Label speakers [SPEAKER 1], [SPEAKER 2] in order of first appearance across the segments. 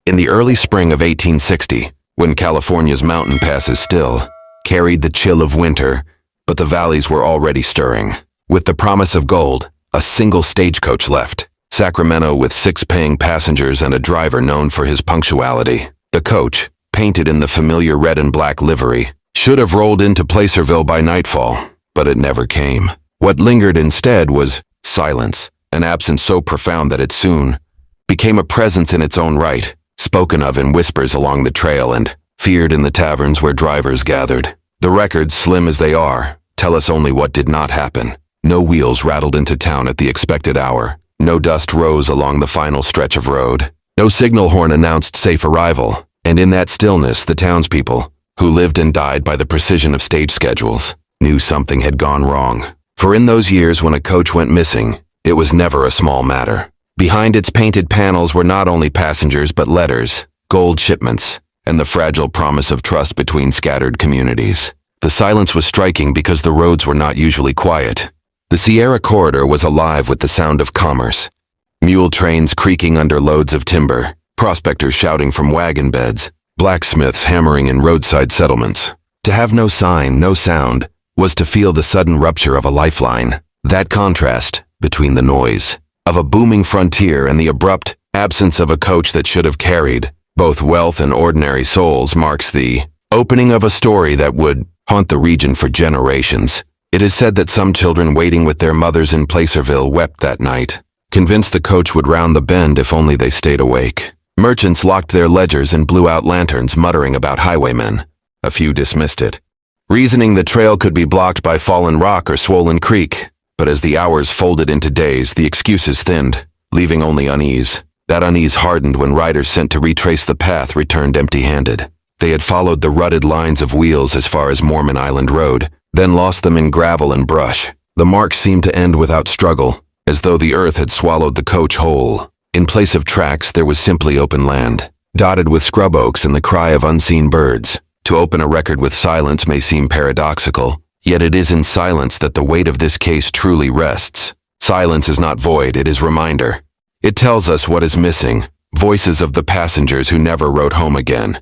[SPEAKER 1] In the early spring of 1860, when California's mountain passes still carried the chill of winter, but the valleys were already stirring. With the promise of gold, a single stagecoach left, Sacramento with 6 paying passengers and a driver known for his punctuality. The coach, painted in the familiar red and black livery, should have rolled into Placerville by nightfall, but it never came. What lingered instead was silence, an absence so profound that it soon became a presence in its own right, spoken of in whispers along the trail and feared in the taverns where drivers gathered. The records, slim as they are, tell us only what did not happen. No wheels rattled into town at the expected hour. No dust rose along the final stretch of road. No signal horn announced safe arrival. And in that stillness, the townspeople, who lived and died by the precision of stage schedules, knew something had gone wrong. For in those years when a coach went missing, it was never a small matter. Behind its painted panels were not only passengers but letters, gold shipments, and the fragile promise of trust between scattered communities. The silence was striking because the roads were not usually quiet. The Sierra corridor was alive with the sound of commerce. Mule trains creaking under loads of timber, prospectors shouting from wagon beds, blacksmiths hammering in roadside settlements. To have no sign, no sound, was to feel the sudden rupture of a lifeline. That contrast between the noise of a booming frontier and the abrupt absence of a coach that should have carried both wealth and ordinary souls marks the opening of a story that would haunt the region for generations. It is said that some children waiting with their mothers in Placerville wept that night, convinced the coach would round the bend if only they stayed awake. Merchants locked their ledgers and blew out lanterns, muttering about highwaymen. A few dismissed it, reasoning the trail could be blocked by fallen rock or swollen creek. But as the hours folded into days, the excuses thinned, leaving only unease. That unease hardened when riders sent to retrace the path returned empty-handed. They had followed the rutted lines of wheels as far as Mormon Island Road, then lost them in gravel and brush. The marks seemed to end without struggle, as though the earth had swallowed the coach whole. In place of tracks, there was simply open land, dotted with scrub oaks and the cry of unseen birds. To open a record with silence may seem paradoxical, yet it is in silence that the weight of this case truly rests. Silence is not void, it is reminder. It tells us what is missing, voices of the passengers who never rode home again,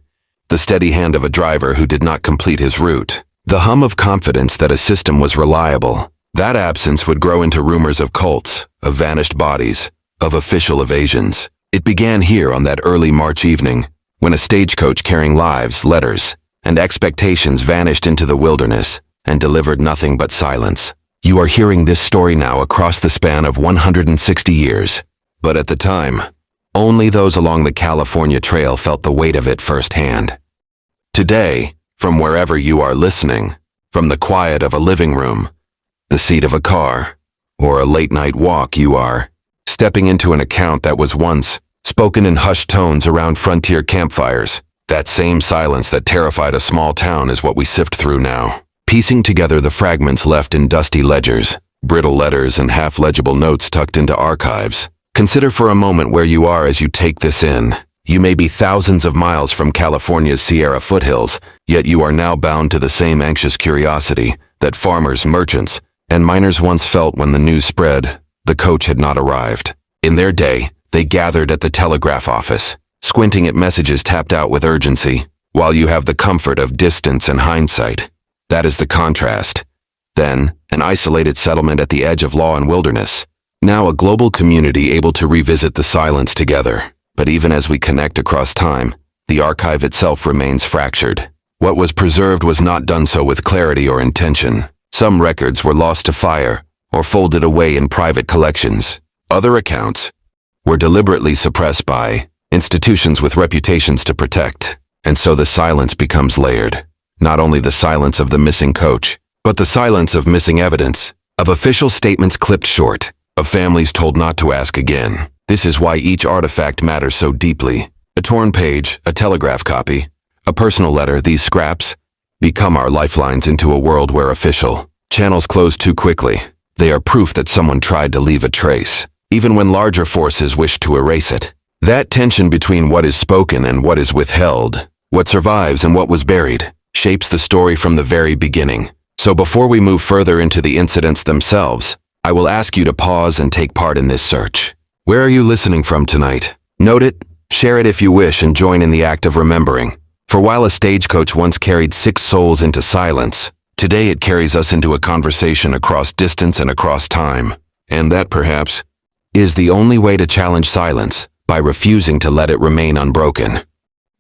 [SPEAKER 1] the steady hand of a driver who did not complete his route, the hum of confidence that a system was reliable. That absence would grow into rumors of cults, of vanished bodies, of official evasions. It began here on that early March evening, when a stagecoach carrying lives, letters, and expectations vanished into the wilderness and delivered nothing but silence. You are hearing this story now across the span of 160 years. But at the time, only those along the California Trail felt the weight of it firsthand. Today, from wherever you are listening, from the quiet of a living room, the seat of a car, or a late-night walk, you are stepping into an account that was once spoken in hushed tones around frontier campfires. That same silence that terrified a small town is what we sift through now, piecing together the fragments left in dusty ledgers, brittle letters and half-legible notes tucked into archives. Consider for a moment where you are as you take this in. You may be thousands of miles from California's Sierra foothills, yet you are now bound to the same anxious curiosity that farmers, merchants, and miners once felt when the news spread the coach had not arrived. In their day, they gathered at the telegraph office, squinting at messages tapped out with urgency, while you have the comfort of distance and hindsight. That is the contrast. Then, an isolated settlement at the edge of law and wilderness. Now a global community able to revisit the silence together. But even as we connect across time, the archive itself remains fractured. What was preserved was not done so with clarity or intention. Some records were lost to fire or folded away in private collections. Other accounts were deliberately suppressed by institutions with reputations to protect. And so the silence becomes layered. Not only the silence of the missing coach, but the silence of missing evidence, of official statements clipped short, of families told not to ask again. This is why each artifact matters so deeply. A torn page, a telegraph copy, a personal letter, these scraps become our lifelines into a world where official channels close too quickly. They are proof that someone tried to leave a trace, even when larger forces wish to erase it. That tension between what is spoken and what is withheld, what survives and what was buried, shapes the story from the very beginning. So before we move further into the incidents themselves, I will ask you to pause and take part in this search. Where are you listening from tonight? Note it, Share it if you wish and join in the act of remembering. For while a stagecoach once carried 6 souls into silence, today it carries us into a conversation across distance and across time. And that, perhaps, is the only way to challenge silence, by refusing to let it remain unbroken.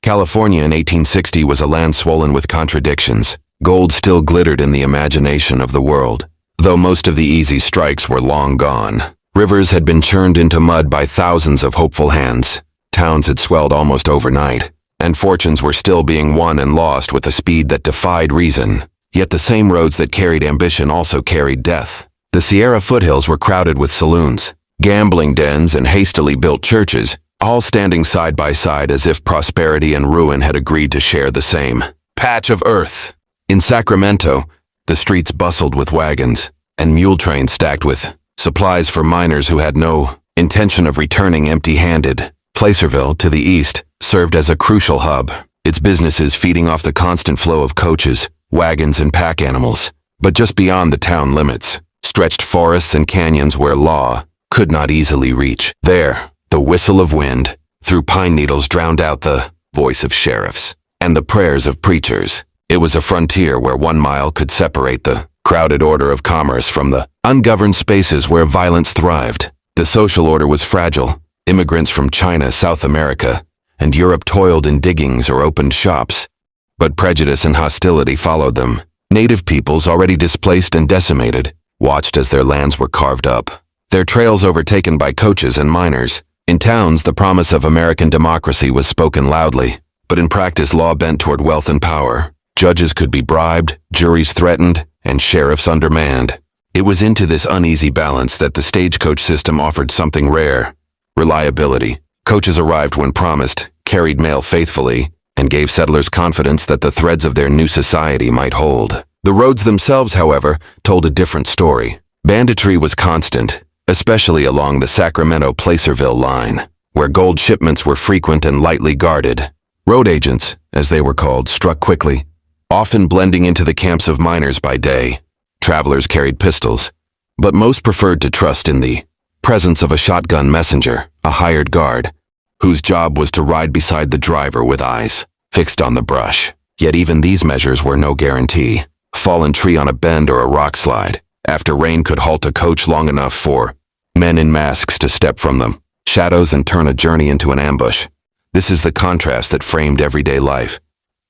[SPEAKER 1] California in 1860 was a land swollen with contradictions. Gold still glittered in the imagination of the world, though most of the easy strikes were long gone. Rivers had been churned into mud by thousands of hopeful hands. Towns had swelled almost overnight, and fortunes were still being won and lost with a speed that defied reason. Yet the same roads that carried ambition also carried death. The Sierra foothills were crowded with saloons, gambling dens, and hastily built churches, all standing side by side as if prosperity and ruin had agreed to share the same patch of earth. In Sacramento, the streets bustled with wagons and mule trains stacked with supplies for miners who had no intention of returning empty-handed. Placerville, to the east, served as a crucial hub, its businesses feeding off the constant flow of coaches, wagons, and pack animals. But just beyond the town limits, stretched forests and canyons where law could not easily reach. There, the whistle of wind through pine needles drowned out the voice of sheriffs and the prayers of preachers. It was a frontier where 1 mile could separate the crowded order of commerce from the ungoverned spaces where violence thrived. The social order was fragile. Immigrants from China, South America, and Europe toiled in diggings or opened shops. But prejudice and hostility followed them. Native peoples, already displaced and decimated, watched as their lands were carved up, their trails overtaken by coaches and miners. In towns, the promise of American democracy was spoken loudly, but in practice law bent toward wealth and power. Judges could be bribed, juries threatened, and sheriffs undermanned. It was into this uneasy balance that the stagecoach system offered something rare: reliability. Coaches arrived when promised, carried mail faithfully, and gave settlers confidence that the threads of their new society might hold. The roads themselves, however, told a different story. Banditry was constant, especially along the Sacramento-Placerville line, where gold shipments were frequent and lightly guarded. Road agents, as they were called, struck quickly, often blending into the camps of miners by day. Travelers carried pistols, but most preferred to trust in the presence of a shotgun messenger, a hired guard, whose job was to ride beside the driver with eyes fixed on the brush. Yet even these measures were no guarantee. A fallen tree on a bend or a rock slide after rain could halt a coach long enough for men in masks to step from them, shadows, and turn a journey into an ambush. This is the contrast that framed everyday life.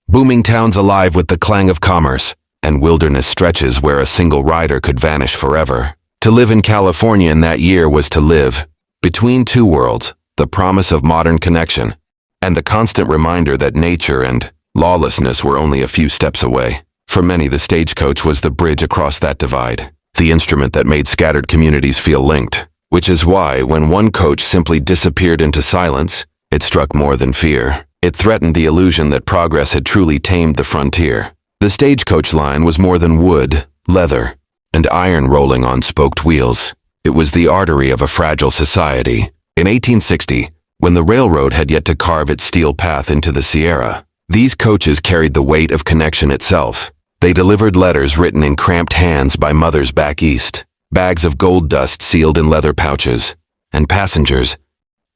[SPEAKER 1] Booming towns alive with the clang of commerce, and wilderness stretches where a single rider could vanish forever. To live in California in that year was to live between two worlds, the promise of modern connection, and the constant reminder that nature and lawlessness were only a few steps away. For many, the stagecoach was the bridge across that divide, the instrument that made scattered communities feel linked, which is why, when one coach simply disappeared into silence, it struck more than fear. It threatened the illusion that progress had truly tamed the frontier. The stagecoach line was more than wood, leather, and iron rolling on spoked wheels. It was the artery of a fragile society. In 1860, when the railroad had yet to carve its steel path into the Sierra, these coaches carried the weight of connection itself. They delivered letters written in cramped hands by mothers back east, bags of gold dust sealed in leather pouches, and passengers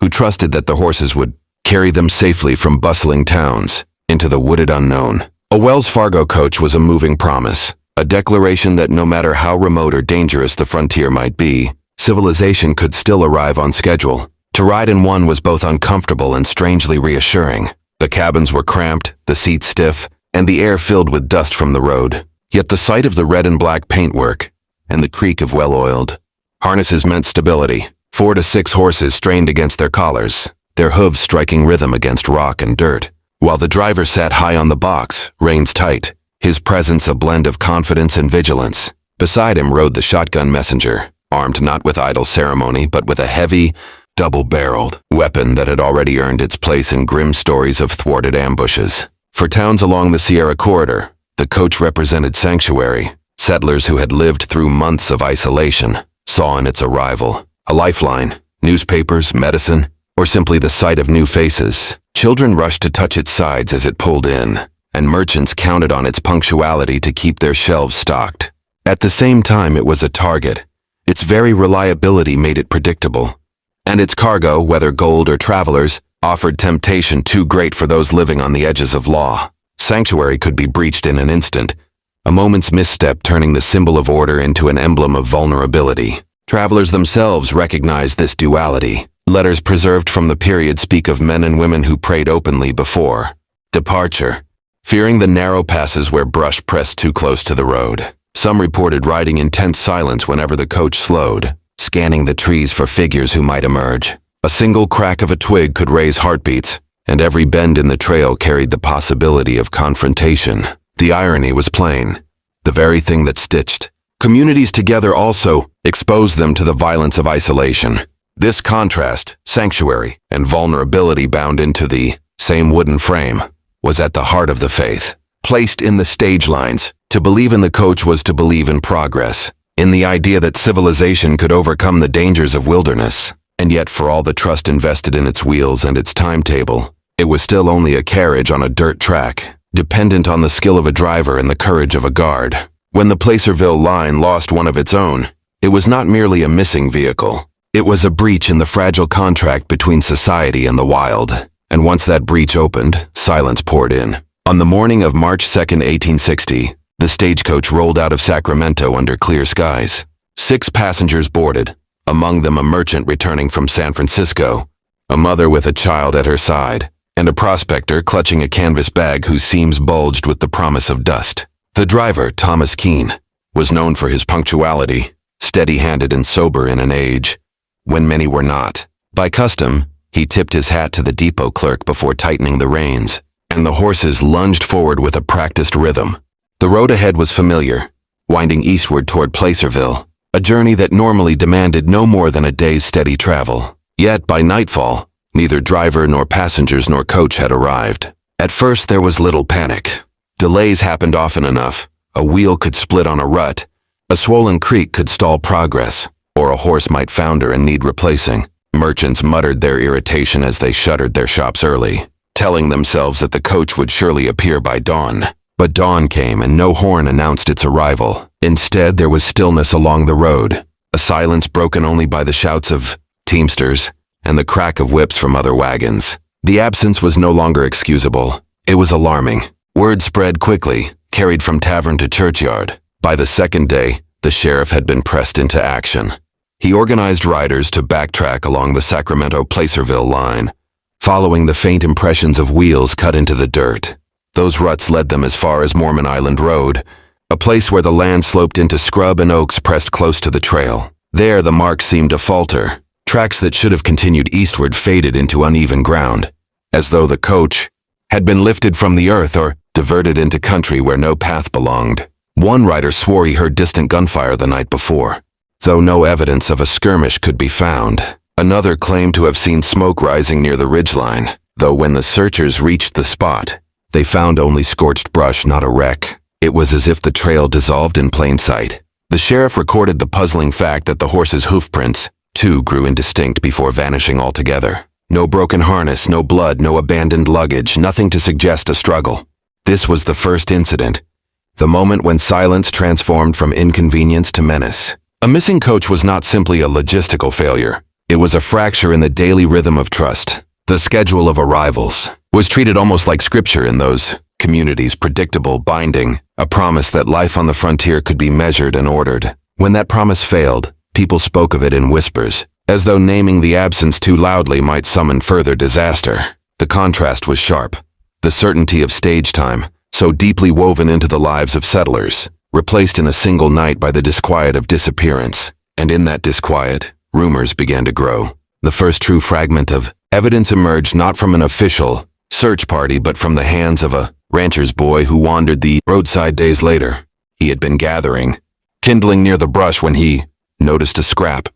[SPEAKER 1] who trusted that the horses would carry them safely from bustling towns into the wooded unknown. A Wells Fargo coach was a moving promise, a declaration that no matter how remote or dangerous the frontier might be, civilization could still arrive on schedule. To ride in one was both uncomfortable and strangely reassuring. The cabins were cramped, the seats stiff, and the air filled with dust from the road. Yet the sight of the red and black paintwork and the creak of well-oiled harnesses meant stability. 4 to 6 horses strained against their collars, their hooves striking rhythm against rock and dirt, while the driver sat high on the box, reins tight, his presence a blend of confidence and vigilance. Beside him rode the shotgun messenger, armed not with idle ceremony but with a heavy, double-barreled weapon that had already earned its place in grim stories of thwarted ambushes. For towns along the Sierra Corridor, the coach represented sanctuary. Settlers who had lived through months of isolation saw in its arrival a lifeline: newspapers, medicine, or simply the sight of new faces. Children rushed to touch its sides as it pulled in, and merchants counted on its punctuality to keep their shelves stocked. At the same time, it was a target. Its very reliability made it predictable, and its cargo, whether gold or travelers, offered temptation too great for those living on the edges of law. Sanctuary could be breached in an instant, a moment's misstep turning the symbol of order into an emblem of vulnerability. Travelers themselves recognized this duality. Letters preserved from the period speak of men and women who prayed openly before departure, fearing the narrow passes where brush pressed too close to the road. Some reported riding in tense silence whenever the coach slowed, scanning the trees for figures who might emerge. A single crack of a twig could raise heartbeats, and every bend in the trail carried the possibility of confrontation. The irony was plain. The very thing that stitched communities together also exposed them to the violence of isolation. This contrast, sanctuary, and vulnerability bound into the same wooden frame, was at the heart of the faith. Placed in the stage lines, to believe in the coach was to believe in progress, in the idea that civilization could overcome the dangers of wilderness. And yet, for all the trust invested in its wheels and its timetable, it was still only a carriage on a dirt track, dependent on the skill of a driver and the courage of a guard. When the Placerville line lost one of its own, it was not merely a missing vehicle. It was a breach in the fragile contract between society and the wild. And once that breach opened, silence poured in. On the morning of March 2, 1860, the stagecoach rolled out of Sacramento under clear skies. 6 passengers boarded, among them a merchant returning from San Francisco, a mother with a child at her side, and a prospector clutching a canvas bag whose seams bulged with the promise of dust. The driver, Thomas Keene, was known for his punctuality, steady-handed and sober in an age when many were not. By custom, he tipped his hat to the depot clerk before tightening the reins, and the horses lunged forward with a practiced rhythm. The road ahead was familiar, winding eastward toward Placerville, a journey that normally demanded no more than a day's steady travel. Yet, by nightfall, neither driver nor passengers nor coach had arrived. At first, there was little panic. Delays happened often enough. A wheel could split on a rut, a swollen creek could stall progress, or a horse might founder and need replacing. Merchants muttered their irritation as they shuttered their shops early, telling themselves that the coach would surely appear by dawn. But dawn came and no horn announced its arrival. Instead, there was stillness along the road, a silence broken only by the shouts of teamsters and the crack of whips from other wagons. The absence was no longer excusable. It was alarming. Word spread quickly, carried from tavern to churchyard. By the second day, the sheriff had been pressed into action. He organized riders to backtrack along the Sacramento-Placerville line, following the faint impressions of wheels cut into the dirt. Those ruts led them as far as Mormon Island Road, a place where the land sloped into scrub and oaks pressed close to the trail. There, the marks seemed to falter. Tracks that should have continued eastward faded into uneven ground, as though the coach had been lifted from the earth or diverted into country where no path belonged. One rider swore he heard distant gunfire the night before, though no evidence of a skirmish could be found. Another claimed to have seen smoke rising near the ridgeline, though when the searchers reached the spot, they found only scorched brush, not a wreck. It was as if the trail dissolved in plain sight. The sheriff recorded the puzzling fact that the horse's hoofprints, too, grew indistinct before vanishing altogether. No broken harness, no blood, no abandoned luggage, nothing to suggest a struggle. This was the first incident, the moment when silence transformed from inconvenience to menace. A missing coach was not simply a logistical failure. It was a fracture in the daily rhythm of trust. The schedule of arrivals was treated almost like scripture in those communities, predictable, binding, a promise that life on the frontier could be measured and ordered. When that promise failed, people spoke of it in whispers, as though naming the absence too loudly might summon further disaster. The contrast was sharp. The certainty of stage time, so deeply woven into the lives of settlers, replaced in a single night by the disquiet of disappearance. And in that disquiet, rumors began to grow. The first true fragment of evidence emerged not from an official search party but from the hands of a rancher's boy who wandered the roadside days later. He had been gathering kindling near the brush when he noticed a scrap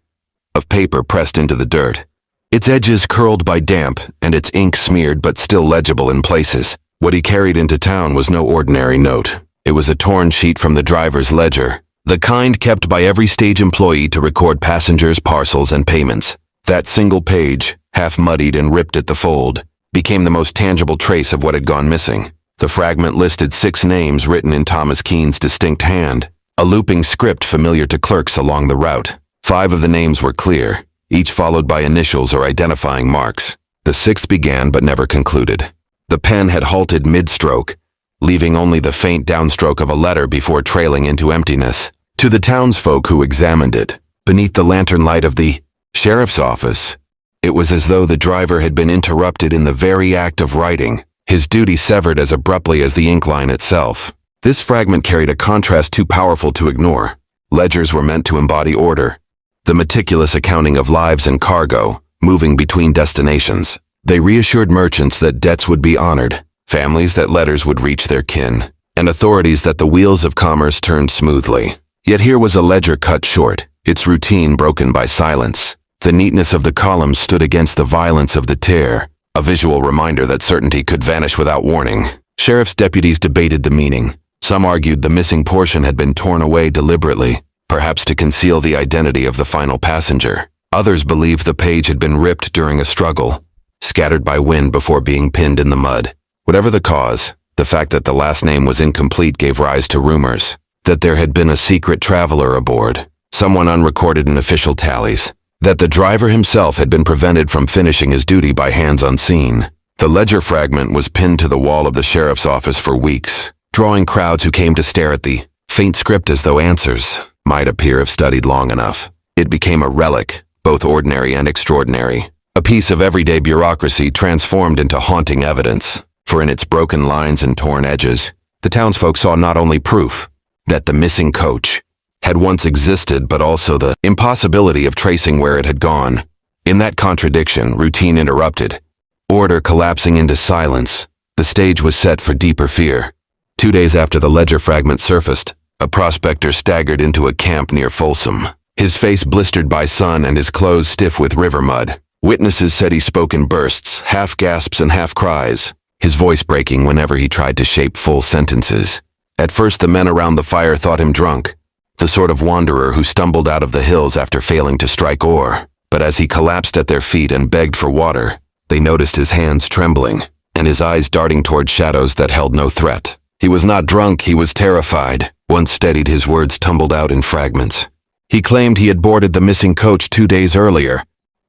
[SPEAKER 1] of paper pressed into the dirt, its edges curled by damp and its ink smeared but still legible in places. What he carried into town was no ordinary note. It was a torn sheet from the driver's ledger, the kind kept by every stage employee to record passengers, parcels, and payments. That single page, half muddied and ripped at the fold, became the most tangible trace of what had gone missing. The fragment listed 6 names written in Thomas Keene's distinct hand, a looping script familiar to clerks along the route. 5 of the names were clear, each followed by initials or identifying marks. The sixth began but never concluded. The pen had halted mid-stroke, leaving only the faint downstroke of a letter before trailing into emptiness. To the townsfolk who examined it, beneath the lantern light of the sheriff's office, it was as though the driver had been interrupted in the very act of writing, his duty severed as abruptly as the ink line itself. This fragment carried a contrast too powerful to ignore. Ledgers were meant to embody order, the meticulous accounting of lives and cargo, moving between destinations. They reassured merchants that debts would be honored, families that letters would reach their kin, and authorities that the wheels of commerce turned smoothly. Yet here was a ledger cut short, its routine broken by silence. The neatness of the columns stood against the violence of the tear, a visual reminder that certainty could vanish without warning. Sheriff's deputies debated the meaning. Some argued the missing portion had been torn away deliberately, perhaps to conceal the identity of the final passenger. Others believed the page had been ripped during a struggle, scattered by wind before being pinned in the mud. Whatever the cause, the fact that the last name was incomplete gave rise to rumors that there had been a secret traveler aboard, someone unrecorded in official tallies, that the driver himself had been prevented from finishing his duty by hands unseen. The ledger fragment was pinned to the wall of the sheriff's office for weeks, drawing crowds who came to stare at the faint script as though answers might appear if studied long enough. It became a relic, both ordinary and extraordinary, a piece of everyday bureaucracy transformed into haunting evidence. For in its broken lines and torn edges, the townsfolk saw not only proof that the missing coach had once existed, but also the impossibility of tracing where it had gone. In that contradiction, routine interrupted, order collapsing into silence. The stage was set for deeper fear. 2 days after the ledger fragment surfaced, a prospector staggered into a camp near Folsom, his face blistered by sun and his clothes stiff with river mud. Witnesses said he spoke in bursts, half gasps and half cries, his voice breaking whenever he tried to shape full sentences. At first, the men around the fire thought him drunk, the sort of wanderer who stumbled out of the hills after failing to strike ore. But as he collapsed at their feet and begged for water, they noticed his hands trembling and his eyes darting toward shadows that held no threat. He was not drunk, he was terrified. Once steadied, his words tumbled out in fragments. He claimed he had boarded the missing coach 2 days earlier,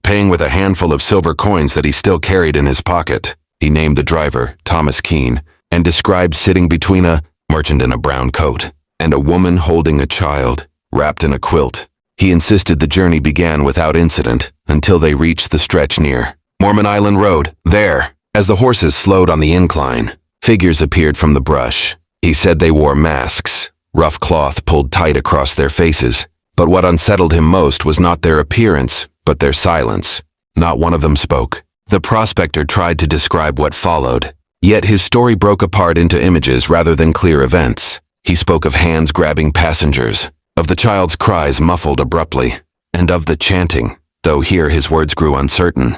[SPEAKER 1] paying with a handful of silver coins that he still carried in his pocket. He named the driver, Thomas Keene, and described sitting between a merchant in a brown coat and a woman holding a child, wrapped in a quilt. He insisted the journey began without incident until they reached the stretch near Mormon Island Road. There, as the horses slowed on the incline, figures appeared from the brush. He said they wore masks, rough cloth pulled tight across their faces. But what unsettled him most was not their appearance, but their silence. Not one of them spoke. The prospector tried to describe what followed, yet his story broke apart into images rather than clear events. He spoke of hands grabbing passengers, of the child's cries muffled abruptly, and of the chanting, though here his words grew uncertain.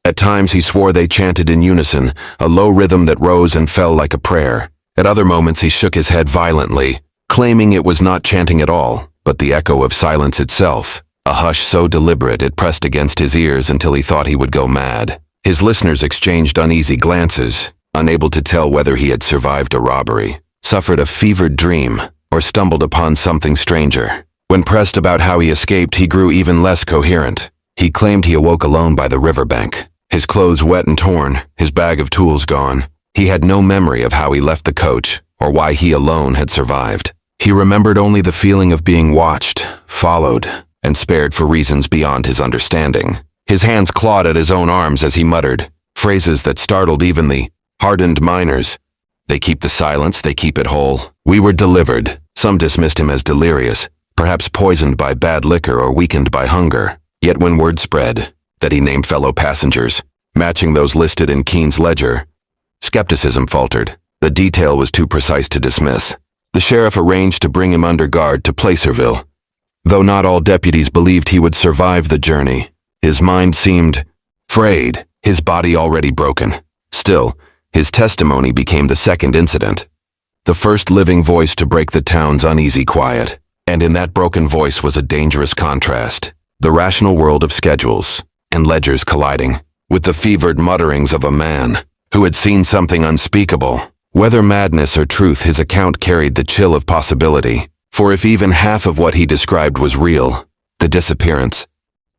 [SPEAKER 1] At times he swore they chanted in unison, a low rhythm that rose and fell like a prayer. At other moments he shook his head violently, claiming it was not chanting at all, but the echo of silence itself, a hush so deliberate it pressed against his ears until he thought he would go mad. His listeners exchanged uneasy glances, unable to tell whether he had survived a robbery, suffered a fevered dream, or stumbled upon something stranger. When pressed about how he escaped, he grew even less coherent. He claimed he awoke alone by the riverbank, his clothes wet and torn, his bag of tools gone. He had no memory of how he left the coach, or why he alone had survived. He remembered only the feeling of being watched, followed, and spared for reasons beyond his understanding. His hands clawed at his own arms as he muttered, phrases that startled even the hardened miners. They keep the silence, they keep it whole. We were delivered. Some dismissed him as delirious, perhaps poisoned by bad liquor or weakened by hunger. Yet when word spread that he named fellow passengers, matching those listed in Keene's ledger, skepticism faltered. The detail was too precise to dismiss. The sheriff arranged to bring him under guard to Placerville. Though not all deputies believed he would survive the journey, his mind seemed frayed, his body already broken. Still, his testimony became the second incident, the first living voice to break the town's uneasy quiet. And in that broken voice was a dangerous contrast, the rational world of schedules and ledgers colliding with the fevered mutterings of a man who had seen something unspeakable. Whether madness or truth, his account carried the chill of possibility. For if even half of what he described was real, the disappearance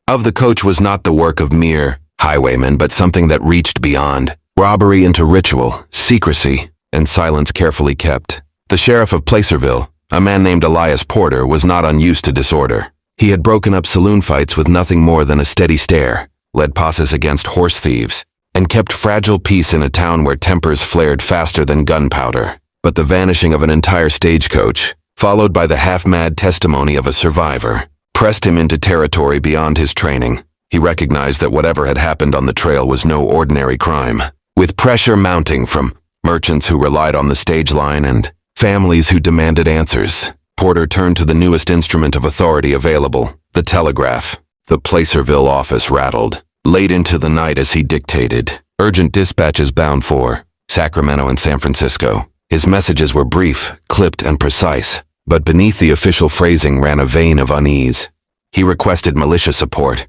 [SPEAKER 1] of the coach was not the work of mere highwaymen, but something that reached beyond. Robbery into ritual, secrecy, and silence carefully kept. The sheriff of Placerville, a man named Elias Porter, was not unused to disorder. He had broken up saloon fights with nothing more than a steady stare, led posses against horse thieves, and kept fragile peace in a town where tempers flared faster than gunpowder. But the vanishing of an entire stagecoach, followed by the half-mad testimony of a survivor, pressed him into territory beyond his training. He recognized that whatever had happened on the trail was no ordinary crime. With pressure mounting from merchants who relied on the stage line and families who demanded answers, Porter turned to the newest instrument of authority available, the telegraph. The Placerville office rattled, late into the night as he dictated. Urgent dispatches bound for Sacramento and San Francisco. His messages were brief, clipped, and precise, but beneath the official phrasing ran a vein of unease. He requested militia support,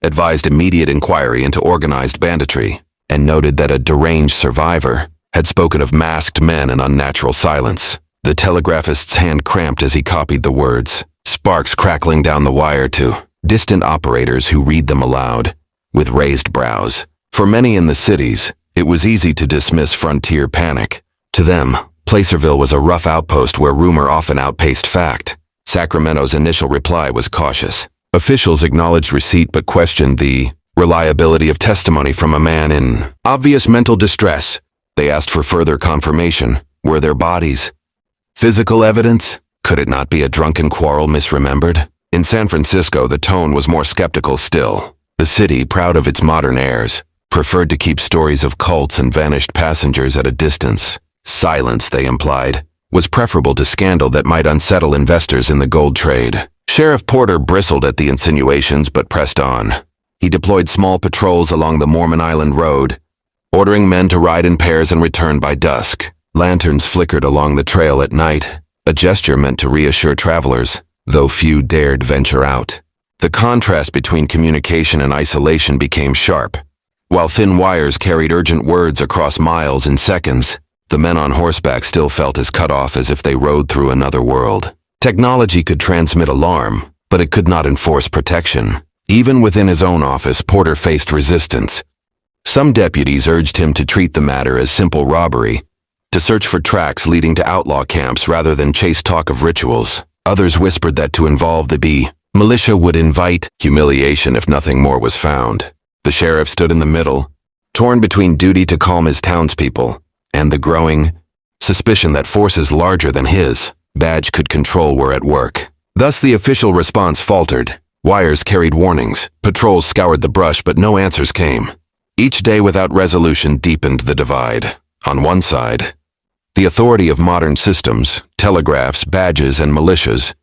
[SPEAKER 1] advised immediate inquiry into organized banditry, and noted that a deranged survivor had spoken of masked men and unnatural silence. The telegraphist's hand cramped as he copied the words, sparks crackling down the wire to distant operators who read them aloud, with raised brows. For many in the cities, it was easy to dismiss frontier panic. To them, Placerville was a rough outpost where rumor often outpaced fact. Sacramento's initial reply was cautious. Officials acknowledged receipt but questioned the reliability of testimony from a man in obvious mental distress. They asked for further confirmation. Were there bodies? Physical evidence? Could it not be a drunken quarrel misremembered? In San Francisco, the tone was more skeptical still. The city, proud of its modern airs, preferred to keep stories of cults and vanished passengers at a distance. Silence, they implied, was preferable to scandal that might unsettle investors in the gold trade. Sheriff Porter bristled at the insinuations but pressed on. He deployed small patrols along the Mormon Island Road, ordering men to ride in pairs and return by dusk. Lanterns flickered along the trail at night, a gesture meant to reassure travelers, though few dared venture out. The contrast between communication and isolation became sharp. While thin wires carried urgent words across miles in seconds, the men on horseback still felt as cut off as if they rode through another world. Technology could transmit alarm, but it could not enforce protection. Even within his own office, Porter faced resistance. Some deputies urged him to treat the matter as simple robbery, to search for tracks leading to outlaw camps rather than chase talk of rituals. Others whispered that to involve the militia would invite humiliation if nothing more was found. The sheriff stood in the middle, torn between duty to calm his townspeople and the growing suspicion that forces larger than his badge could control were at work. Thus the official response faltered. Wires carried warnings, patrols scoured the brush, but no answers came. Each day without resolution deepened the divide. On one side, the authority of modern systems, telegraphs, badges, and militias.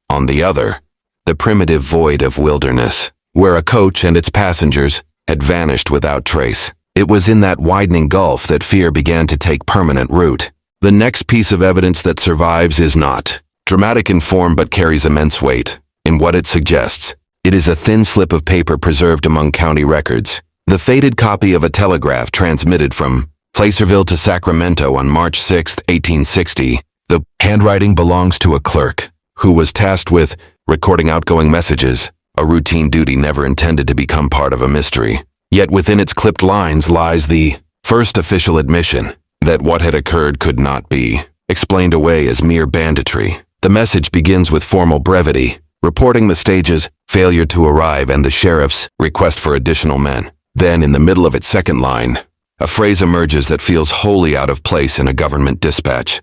[SPEAKER 1] On the other, the primitive void of wilderness, where a coach and its passengers had vanished without trace. It was in that widening gulf that fear began to take permanent root. The next piece of evidence that survives is not dramatic in form but carries immense weight in what it suggests. It is a thin slip of paper preserved among county records, the faded copy of a telegraph transmitted from Placerville to Sacramento on March 6, 1860. The handwriting belongs to a clerk who was tasked with recording outgoing messages, a routine duty never intended to become part of a mystery. Yet within its clipped lines lies the first official admission that what had occurred could not be explained away as mere banditry. The message begins with formal brevity, reporting the stage's failure to arrive and the sheriff's request for additional men. Then, in the middle of its second line, a phrase emerges that feels wholly out of place in a government dispatch.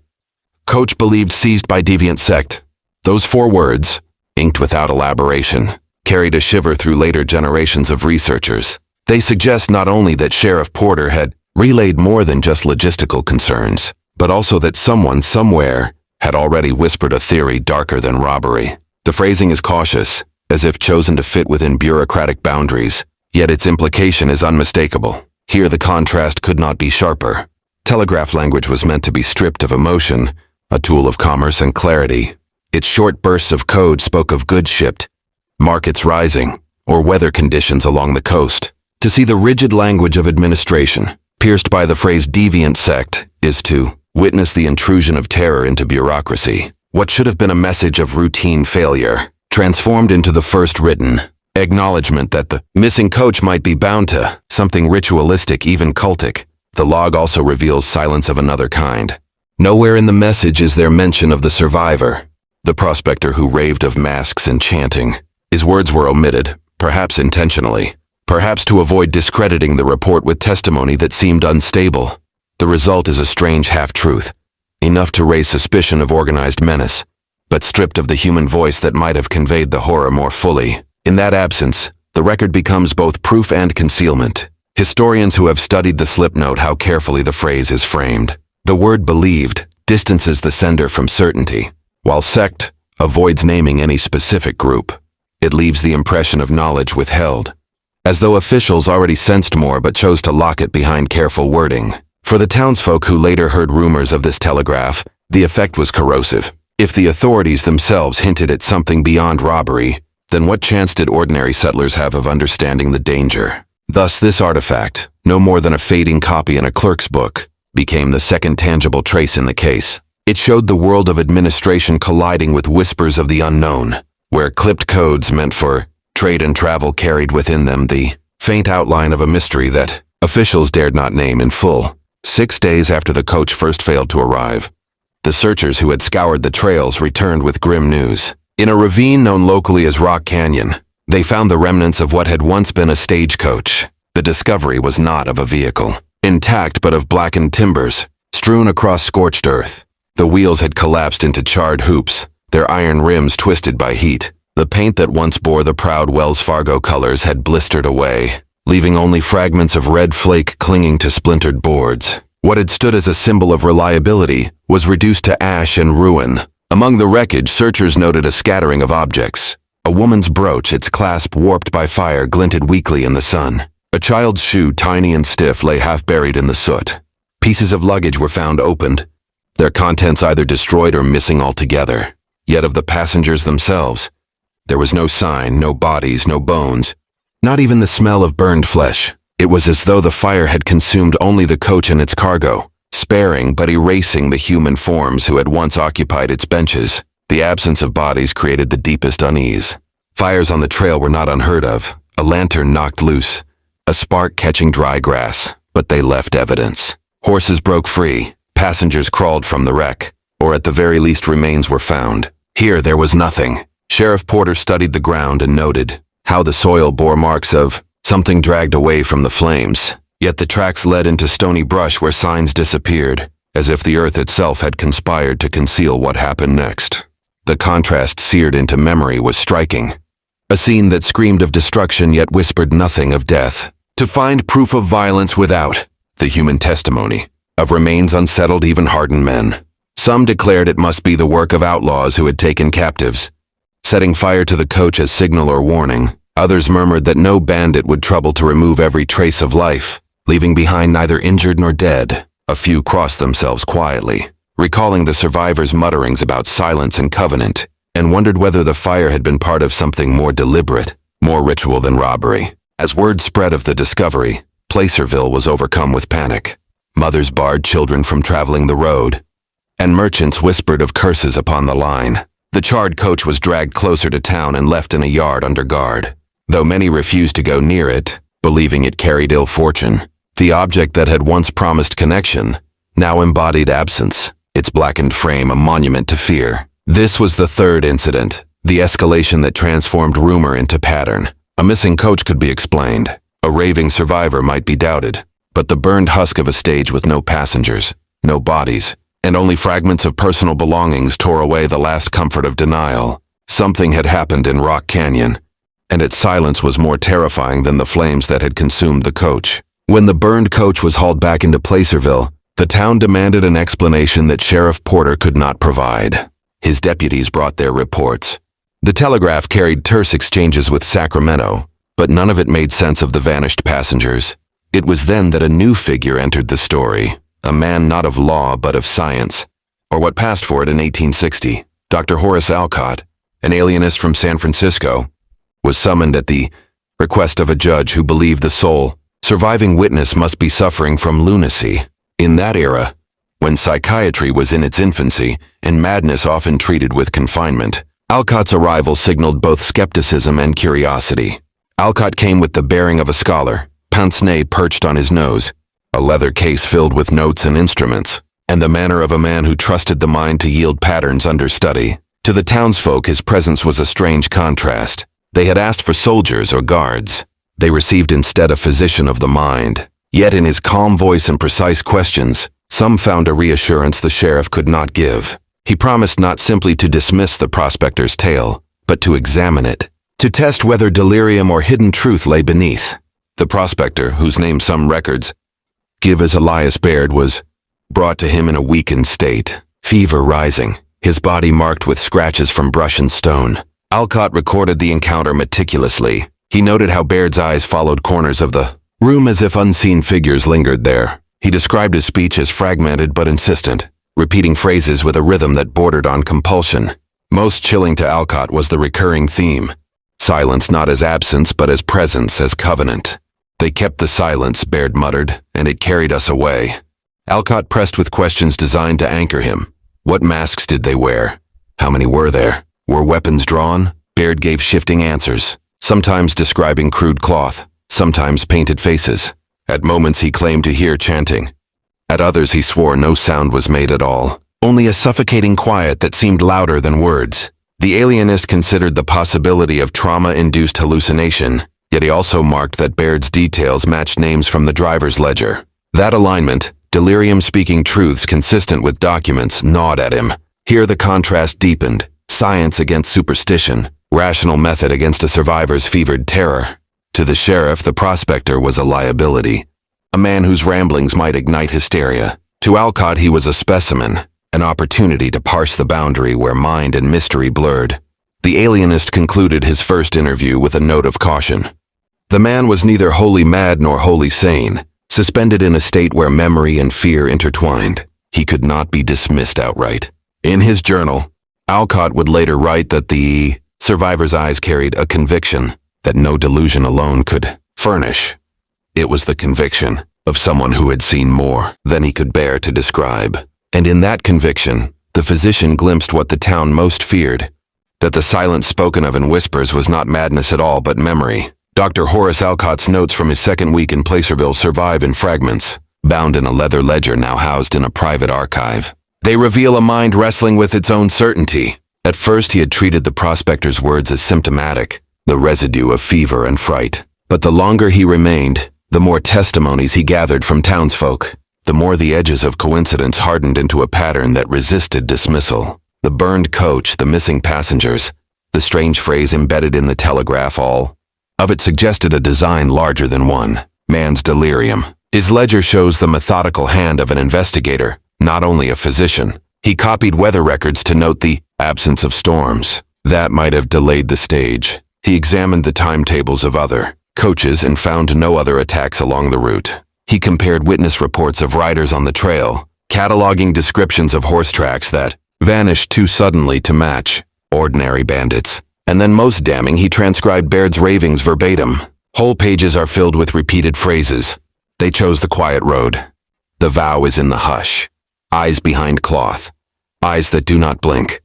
[SPEAKER 1] Coach believed seized by deviant sect. Those 4 words, inked without elaboration, carried a shiver through later generations of researchers. They suggest not only that Sheriff Porter had relayed more than just logistical concerns, but also that someone somewhere had already whispered a theory darker than robbery. The phrasing is cautious, as if chosen to fit within bureaucratic boundaries, yet its implication is unmistakable. Here the contrast could not be sharper. Telegraph language was meant to be stripped of emotion, a tool of commerce and clarity. Its short bursts of code spoke of goods shipped, markets rising, or weather conditions along the coast. To see the rigid language of administration, pierced by the phrase deviant sect, is to witness the intrusion of terror into bureaucracy. What should have been a message of routine failure, transformed into the first written acknowledgement that the missing coach might be bound to something ritualistic, even cultic. The log also reveals silence of another kind. Nowhere in the message is there mention of the survivor, the prospector who raved of masks and chanting. His words were omitted, perhaps intentionally, perhaps to avoid discrediting the report with testimony that seemed unstable. The result is a strange half-truth, enough to raise suspicion of organized menace, but stripped of the human voice that might have conveyed the horror more fully. In that absence, the record becomes both proof and concealment. Historians who have studied the slip note how carefully the phrase is framed. The word believed distances the sender from certainty, while sect avoids naming any specific group. It leaves the impression of knowledge withheld, as though officials already sensed more but chose to lock it behind careful wording. For the townsfolk who later heard rumors of this telegraph, the effect was corrosive. If the authorities themselves hinted at something beyond robbery, then what chance did ordinary settlers have of understanding the danger? Thus, this artifact, no more than a fading copy in a clerk's book, became the second tangible trace in the case. It showed the world of administration colliding with whispers of the unknown, where clipped codes meant for trade and travel carried within them the faint outline of a mystery that officials dared not name in full. 6 days after the coach first failed to arrive, the searchers who had scoured the trails returned with grim news. In a ravine known locally as Rock Canyon, they found the remnants of what had once been a stagecoach. The discovery was not of a vehicle, intact but of blackened timbers, strewn across scorched earth. The wheels had collapsed into charred hoops, their iron rims twisted by heat. The paint that once bore the proud Wells Fargo colors had blistered away, leaving only fragments of red flake clinging to splintered boards. What had stood as a symbol of reliability was reduced to ash and ruin. Among the wreckage, searchers noted a scattering of objects. A woman's brooch, its clasp warped by fire, glinted weakly in the sun. A child's shoe, tiny and stiff, lay half buried in the soot. Pieces of luggage were found opened, their contents either destroyed or missing altogether. Yet of the passengers themselves, there was no sign, no bodies, no bones, not even the smell of burned flesh. It was as though the fire had consumed only the coach and its cargo, sparing but erasing the human forms who had once occupied its benches. The absence of bodies created the deepest unease. Fires on the trail were not unheard of. A lantern knocked loose, a spark catching dry grass, but they left evidence. Horses broke free, passengers crawled from the wreck, or at the very least remains were found. Here there was nothing. Sheriff Porter studied the ground and noted how the soil bore marks of something dragged away from the flames. Yet the tracks led into stony brush where signs disappeared, as if the earth itself had conspired to conceal what happened next. The contrast seared into memory was striking. A scene that screamed of destruction yet whispered nothing of death. To find proof of violence without the human testimony of remains unsettled even hardened men. Some declared it must be the work of outlaws who had taken captives, setting fire to the coach as signal or warning. Others murmured that no bandit would trouble to remove every trace of life, leaving behind neither injured nor dead. A few crossed themselves quietly, recalling the survivors' mutterings about silence and covenant, and wondered whether the fire had been part of something more deliberate, more ritual than robbery. As word spread of the discovery, Placerville was overcome with panic. Mothers barred children from traveling the road, and merchants whispered of curses upon the line. The charred coach was dragged closer to town and left in a yard under guard, though many refused to go near it, believing it carried ill fortune. The object that had once promised connection now embodied absence, its blackened frame a monument to fear. This was the third incident, the escalation that transformed rumor into pattern. A missing coach could be explained. A raving survivor might be doubted. But the burned husk of a stage with no passengers, no bodies, and only fragments of personal belongings tore away the last comfort of denial. Something had happened in Rock Canyon, and its silence was more terrifying than the flames that had consumed the coach. When the burned coach was hauled back into Placerville, the town demanded an explanation that Sheriff Porter could not provide. His deputies brought their reports. The telegraph carried terse exchanges with Sacramento, but none of it made sense of the vanished passengers. It was then that a new figure entered the story, a man not of law but of science, or what passed for it in 1860. Dr. Horace Alcott, an alienist from San Francisco, was summoned at the request of a judge who believed the sole surviving witness must be suffering from lunacy. In that era, when psychiatry was in its infancy and madness often treated with confinement, Alcott's arrival signaled both skepticism and curiosity. Alcott came with the bearing of a scholar, pince-nez perched on his nose, a leather case filled with notes and instruments, and the manner of a man who trusted the mind to yield patterns under study. To the townsfolk, his presence was a strange contrast. They had asked for soldiers or guards. They received instead a physician of the mind. Yet in his calm voice and precise questions, some found a reassurance the sheriff could not give. He promised not simply to dismiss the prospector's tale, but to examine it, to test whether delirium or hidden truth lay beneath. The prospector, whose name some records give as Elias Baird, was brought to him in a weakened state, fever rising, his body marked with scratches from brush and stone. Alcott recorded the encounter meticulously. He noted how Baird's eyes followed corners of the room as if unseen figures lingered there. He described his speech as fragmented but insistent, repeating phrases with a rhythm that bordered on compulsion. Most chilling to Alcott was the recurring theme: silence not as absence but as presence, as covenant. "They kept the silence," Baird muttered, "and it carried us away." Alcott pressed with questions designed to anchor him. What masks did they wear? How many were there? Were weapons drawn? Baird gave shifting answers, sometimes describing crude cloth, sometimes painted faces. At moments he claimed to hear chanting. At others he swore no sound was made at all, only a suffocating quiet that seemed louder than words. The alienist considered the possibility of trauma-induced hallucination, yet he also marked that Baird's details matched names from the driver's ledger. That alignment, delirium speaking truths consistent with documents, gnawed at him. Here the contrast deepened: science against superstition, rational method against a survivor's fevered terror. To the sheriff, the prospector was a liability, a man whose ramblings might ignite hysteria. To Alcott, he was a specimen, an opportunity to parse the boundary where mind and mystery blurred. The alienist concluded his first interview with a note of caution. The man was neither wholly mad nor wholly sane, suspended in a state where memory and fear intertwined. He could not be dismissed outright. In his journal, Alcott would later write that the survivor's eyes carried a conviction that no delusion alone could furnish. It was the conviction of someone who had seen more than he could bear to describe. And in that conviction, the physician glimpsed what the town most feared: that the silence spoken of in whispers was not madness at all, but memory. Dr. Horace Alcott's notes from his second week in Placerville survive in fragments, bound in a leather ledger now housed in a private archive. They reveal a mind wrestling with its own certainty. At first he had treated the prospector's words as symptomatic, the residue of fever and fright. But the longer he remained, the more testimonies he gathered from townsfolk, the more the edges of coincidence hardened into a pattern that resisted dismissal. The burned coach, the missing passengers, the strange phrase embedded in the telegraph, all of it suggested a design larger than one man's delirium. His ledger shows the methodical hand of an investigator, not only a physician. He copied weather records to note the absence of storms that might have delayed the stage. He examined the timetables of other coaches and found no other attacks along the route. He compared witness reports of riders on the trail, cataloging descriptions of horse tracks that vanished too suddenly to match ordinary bandits. And then, most damning, he transcribed Baird's ravings verbatim. Whole pages are filled with repeated phrases. They chose the quiet road. The vow is in the hush. Eyes behind cloth. Eyes that do not blink.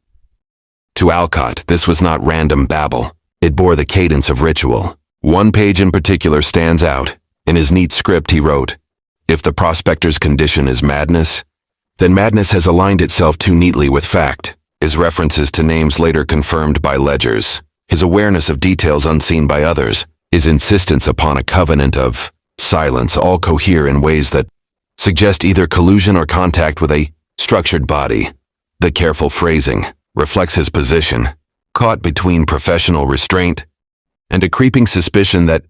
[SPEAKER 1] To Alcott, this was not random babble. It bore the cadence of ritual. One page in particular stands out. In his neat script he wrote, "If the prospector's condition is madness, then madness has aligned itself too neatly with fact." His references to names later confirmed by ledgers, his awareness of details unseen by others, his insistence upon a covenant of silence all cohere in ways that suggest either collusion or contact with a structured body. The careful phrasing reflects his position, caught between professional restraint and a creeping suspicion that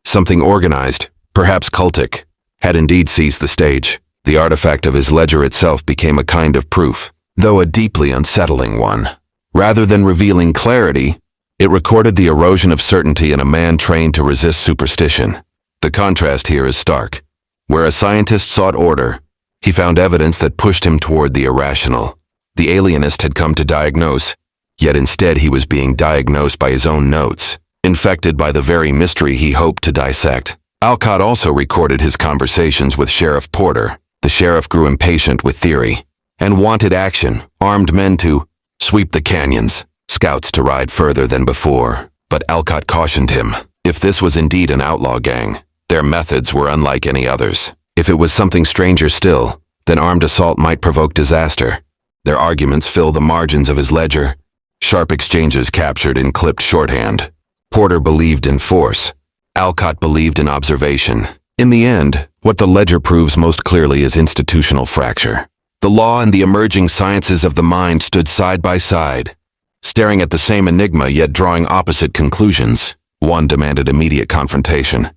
[SPEAKER 1] something organized, perhaps cultic, had indeed seized the stage. The artifact of his ledger itself became a kind of proof, though a deeply unsettling one. Rather than revealing clarity, it recorded the erosion of certainty in a man trained to resist superstition. The contrast here is stark. Where a scientist sought order, he found evidence that pushed him toward the irrational. The alienist had come to diagnose, yet instead he was being diagnosed by his own notes, infected by the very mystery he hoped to dissect. Alcott also recorded his conversations with Sheriff Porter. The sheriff grew impatient with theory and wanted action, armed men to sweep the canyons, scouts to ride further than before. But Alcott cautioned him. If this was indeed an outlaw gang, their methods were unlike any others. If it was something stranger still, then armed assault might provoke disaster. Their arguments fill the margins of his ledger, sharp exchanges captured in clipped shorthand. Porter believed in force. Alcott believed in observation. In the end, what the ledger proves most clearly is institutional fracture. The law and the emerging sciences of the mind stood side by side, staring at the same enigma yet drawing opposite conclusions. One demanded immediate confrontation.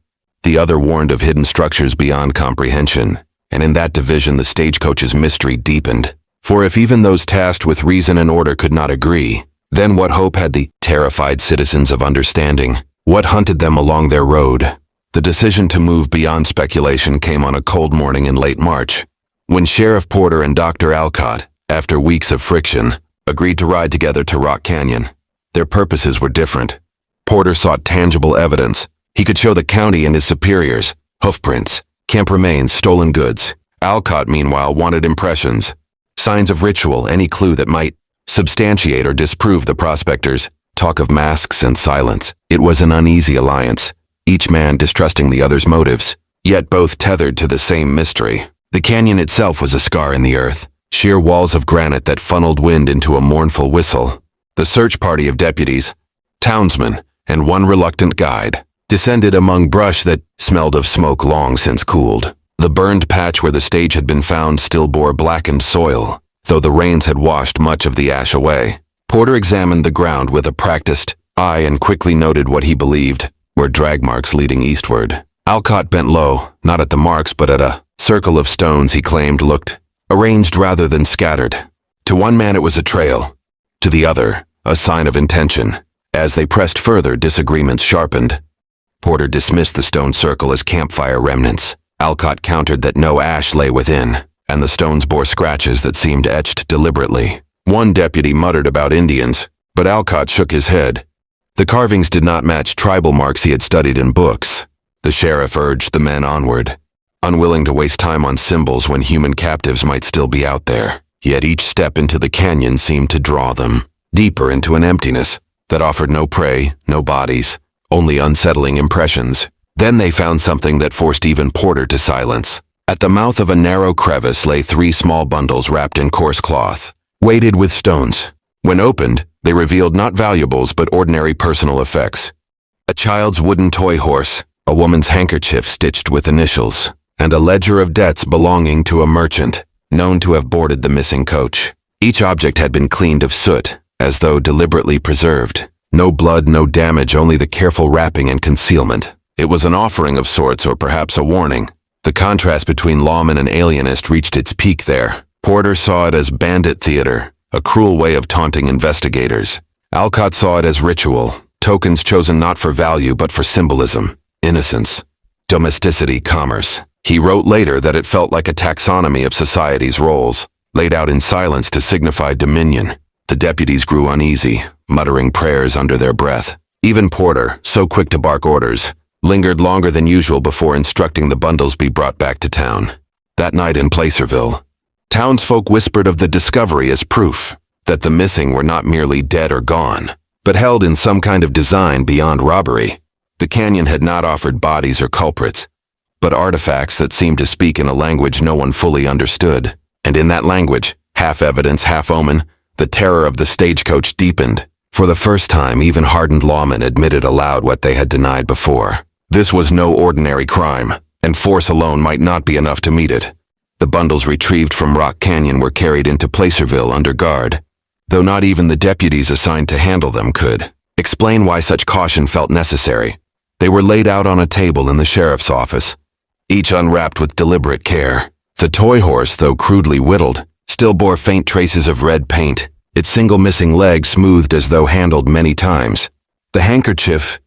[SPEAKER 1] The other warned of hidden structures beyond comprehension, and in that division the stagecoach's mystery deepened. For if even those tasked with reason and order could not agree, then what hope had the terrified citizens of understanding? What hunted them along their road? The decision to move beyond speculation came on a cold morning in late March, when Sheriff Porter and Dr. Alcott, after weeks of friction, agreed to ride together to Rock Canyon. Their purposes were different. Porter sought tangible evidence. He could show the county and his superiors, hoofprints, camp remains, stolen goods. Alcott, meanwhile, wanted impressions, signs of ritual, any clue that might substantiate or disprove the prospectors' talk of masks and silence. It was an uneasy alliance, each man distrusting the other's motives, yet both tethered to the same mystery. The canyon itself was a scar in the earth, sheer walls of granite that funneled wind into a mournful whistle. The search party of deputies, townsmen, and one reluctant guide descended among brush that smelled of smoke long since cooled. The burned patch where the stage had been found still bore blackened soil, though the rains had washed much of the ash away. Porter examined the ground with a practiced eye and quickly noted what he believed were drag marks leading eastward. Alcott bent low, not at the marks but at a circle of stones he claimed looked arranged rather than scattered. To one man it was a trail, to the other a sign of intention. As they pressed further, disagreements sharpened. Porter dismissed the stone circle as campfire remnants. Alcott countered that no ash lay within, and the stones bore scratches that seemed etched deliberately. One deputy muttered about Indians, but Alcott shook his head. The carvings did not match tribal marks he had studied in books. The sheriff urged the men onward, unwilling to waste time on symbols when human captives might still be out there. Yet each step into the canyon seemed to draw them deeper into an emptiness that offered no prey, no bodies, only unsettling impressions. Then they found something that forced even Porter to silence. At the mouth of a narrow crevice lay 3 small bundles wrapped in coarse cloth, weighted with stones. When opened, they revealed not valuables but ordinary personal effects. A child's wooden toy horse, a woman's handkerchief stitched with initials, and a ledger of debts belonging to a merchant, known to have boarded the missing coach. Each object had been cleaned of soot, as though deliberately preserved. No blood, no damage, only the careful wrapping and concealment. It was an offering of sorts, or perhaps a warning. The contrast between lawman and alienist reached its peak there. Porter saw it as bandit theater, a cruel way of taunting investigators. Alcott saw it as ritual, tokens chosen not for value but for symbolism, innocence, domesticity, commerce. He wrote later that it felt like a taxonomy of society's roles, laid out in silence to signify dominion. The deputies grew uneasy, muttering prayers under their breath. Even Porter, so quick to bark orders, lingered longer than usual before instructing the bundles be brought back to town. That night in Placerville, townsfolk whispered of the discovery as proof that the missing were not merely dead or gone, but held in some kind of design beyond robbery. The canyon had not offered bodies or culprits, but artifacts that seemed to speak in a language no one fully understood. And in that language, half evidence, half omen, the terror of the stagecoach deepened. For the first time, even hardened lawmen admitted aloud what they had denied before. This was no ordinary crime, and force alone might not be enough to meet it. The bundles retrieved from Rock Canyon were carried into Placerville under guard, though not even the deputies assigned to handle them could explain why such caution felt necessary. They were laid out on a table in the sheriff's office, each unwrapped with deliberate care. The toy horse, though crudely whittled, still bore faint traces of red paint, its single missing leg smoothed as though handled many times. The handkerchief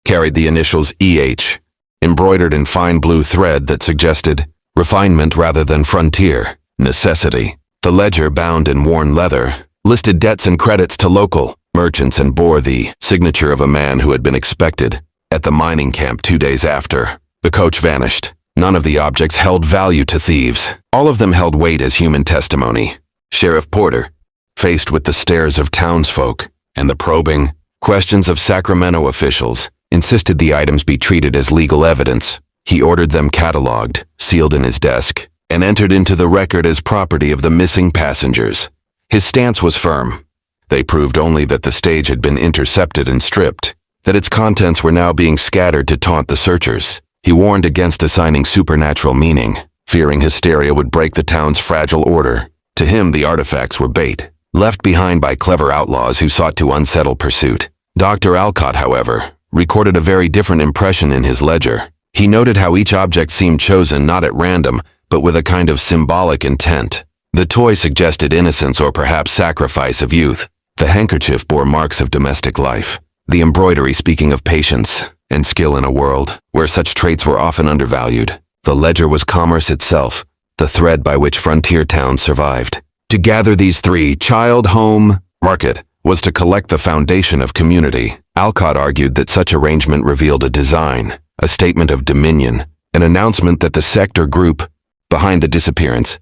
[SPEAKER 1] carried the initials EH, embroidered in fine blue thread that suggested refinement rather than frontier, necessity. The ledger, bound in worn leather, listed debts and credits to local merchants and bore the signature of a man who had been expected at the mining camp 2 days after. The coach vanished. None of the objects held value to thieves. All of them held weight as human testimony. Sheriff Porter, faced with the stares of townsfolk and the probing questions of Sacramento officials, insisted the items be treated as legal evidence. He ordered them catalogued, sealed in his desk, and entered into the record as property of the missing passengers. His stance was firm. They proved only that the stage had been intercepted and stripped, that its contents were now being scattered to taunt the searchers. He warned against assigning supernatural meaning, fearing hysteria would break the town's fragile order. To him, the artifacts were bait, left behind by clever outlaws who sought to unsettle pursuit. Dr. Alcott, however, recorded a very different impression in his ledger. He noted how each object seemed chosen not at random, but with a kind of symbolic intent. The toy suggested innocence or perhaps sacrifice of youth. The handkerchief bore marks of domestic life. The embroidery speaking of patience and skill in a world where such traits were often undervalued. The ledger was commerce itself, the thread by which frontier towns survived. To gather these three, child, home, market, was to collect the foundation of community. Alcott argued that such arrangement revealed a design, a statement of dominion, an announcement that the sector group, behind the disappearance,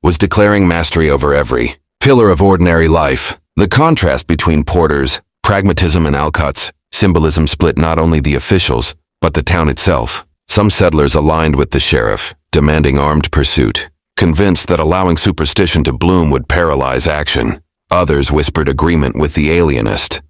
[SPEAKER 1] was declaring mastery over every pillar of ordinary life. The contrast between Porter's pragmatism and Alcott's symbolism split not only the officials, but the town itself. Some settlers aligned with the sheriff, demanding armed pursuit, convinced that allowing superstition to bloom would paralyze action. Others whispered agreement with the alienist,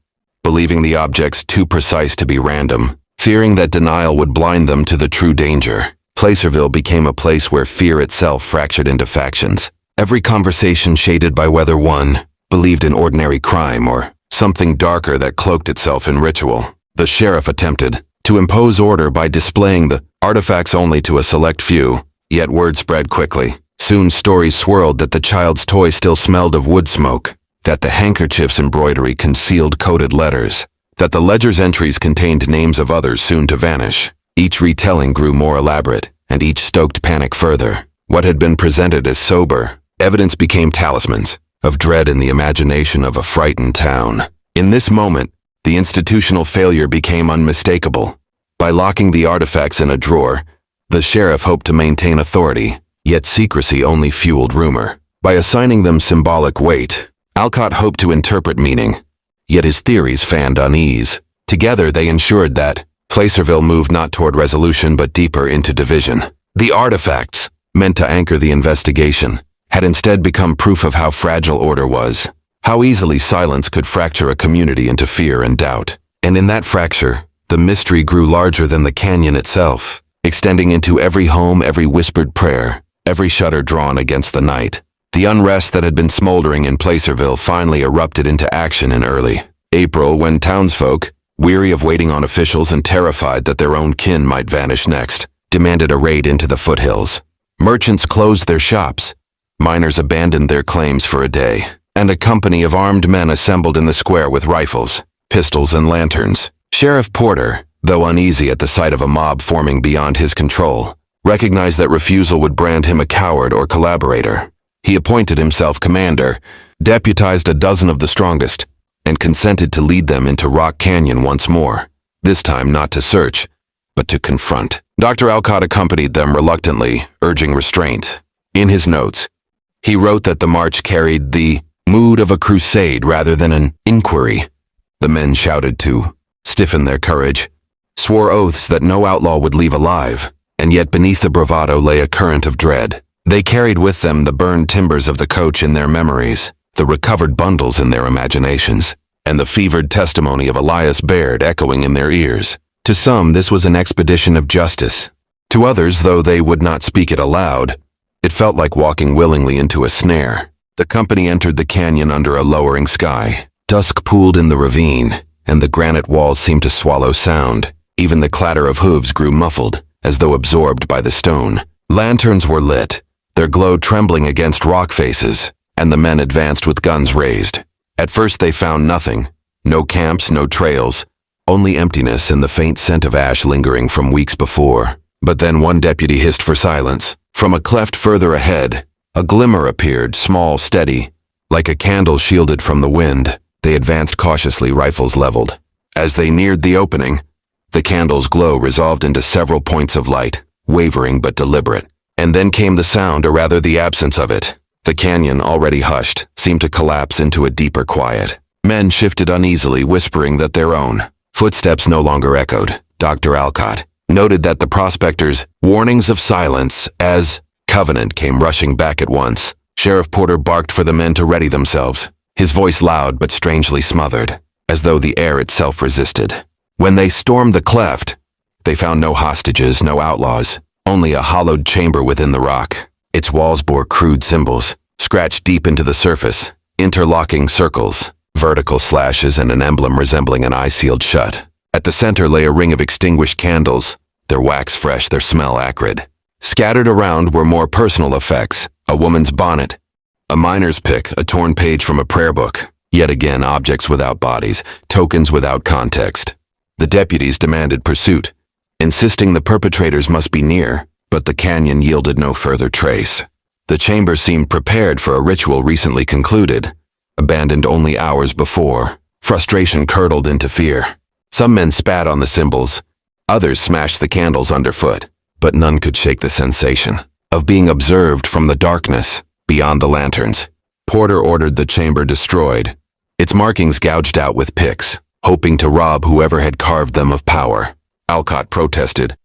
[SPEAKER 1] believing the objects too precise to be random, fearing that denial would blind them to the true danger. Placerville became a place where fear itself fractured into factions. Every conversation shaded by whether one believed in ordinary crime or something darker that cloaked itself in ritual. The sheriff attempted to impose order by displaying the artifacts only to a select few, yet word spread quickly. Soon stories swirled that the child's toy still smelled of wood smoke, that the handkerchief's embroidery concealed coded letters, that the ledger's entries contained names of others soon to vanish. Each retelling grew more elaborate, and each stoked panic further. What had been presented as sober evidence became talismans of dread in the imagination of a frightened town. In this moment, the institutional failure became unmistakable. By locking the artifacts in a drawer, the sheriff hoped to maintain authority, yet secrecy only fueled rumor. By assigning them symbolic weight, Alcott hoped to interpret meaning, yet his theories fanned unease. Together they ensured that Placerville moved not toward resolution but deeper into division. The artifacts, meant to anchor the investigation, had instead become proof of how fragile order was, how easily silence could fracture a community into fear and doubt. And in that fracture, the mystery grew larger than the canyon itself, extending into every home, every whispered prayer, every shutter drawn against the night. The unrest that had been smoldering in Placerville finally erupted into action in early April when townsfolk, weary of waiting on officials and terrified that their own kin might vanish next, demanded a raid into the foothills. Merchants closed their shops, miners abandoned their claims for a day, and a company of armed men assembled in the square with rifles, pistols, and lanterns. Sheriff Porter, though uneasy at the sight of a mob forming beyond his control, recognized that refusal would brand him a coward or collaborator. He appointed himself commander, deputized a dozen of the strongest, and consented to lead them into Rock Canyon once more, this time not to search, but to confront. Dr. Alcott accompanied them reluctantly, urging restraint. In his notes, he wrote that the march carried the mood of a crusade rather than an inquiry. The men shouted to stiffen their courage, swore oaths that no outlaw would leave alive, and yet beneath the bravado lay a current of dread. They carried with them the burned timbers of the coach in their memories, the recovered bundles in their imaginations, and the fevered testimony of Elias Baird echoing in their ears. To some, this was an expedition of justice. To others, though they would not speak it aloud, it felt like walking willingly into a snare. The company entered the canyon under a lowering sky. Dusk pooled in the ravine, and the granite walls seemed to swallow sound. Even the clatter of hooves grew muffled, as though absorbed by the stone. Lanterns were lit, their glow trembling against rock faces, and the men advanced with guns raised. At first they found nothing. No camps, no trails, only emptiness and the faint scent of ash lingering from weeks before. But then one deputy hissed for silence. From a cleft further ahead, a glimmer appeared, small, steady, like a candle shielded from the wind. They advanced cautiously, rifles leveled. As they neared the opening, the candle's glow resolved into several points of light, wavering but deliberate. And then came the sound, or rather the absence of it. The canyon, already hushed, seemed to collapse into a deeper quiet. Men shifted uneasily, whispering that their own Footsteps no longer echoed. Dr. Alcott noted that the prospector's warnings of silence as covenant came rushing back at once. Sheriff Porter barked for the men to ready themselves, his voice loud but strangely smothered, as though the air itself resisted. When they stormed the cleft, they found no hostages, no outlaws, only a hollowed chamber within the rock. Its walls bore crude symbols, scratched deep into the surface, interlocking circles, vertical slashes, and an emblem resembling an eye sealed shut. At the center lay a ring of extinguished candles, their wax fresh, their smell acrid. Scattered around were more personal effects, a woman's bonnet, a miner's pick, a torn page from a prayer book. Yet again, objects without bodies, tokens without context. The deputies demanded pursuit, insisting the perpetrators must be near, but the canyon yielded no further trace. The chamber seemed prepared for a ritual recently concluded, abandoned only hours before. Frustration curdled into fear. Some men spat on the symbols, others smashed the candles underfoot, but none could shake the sensation of being observed from the darkness beyond the lanterns. Porter ordered the chamber destroyed, its markings gouged out with picks, hoping to rob whoever had carved them of power. Alcott protested,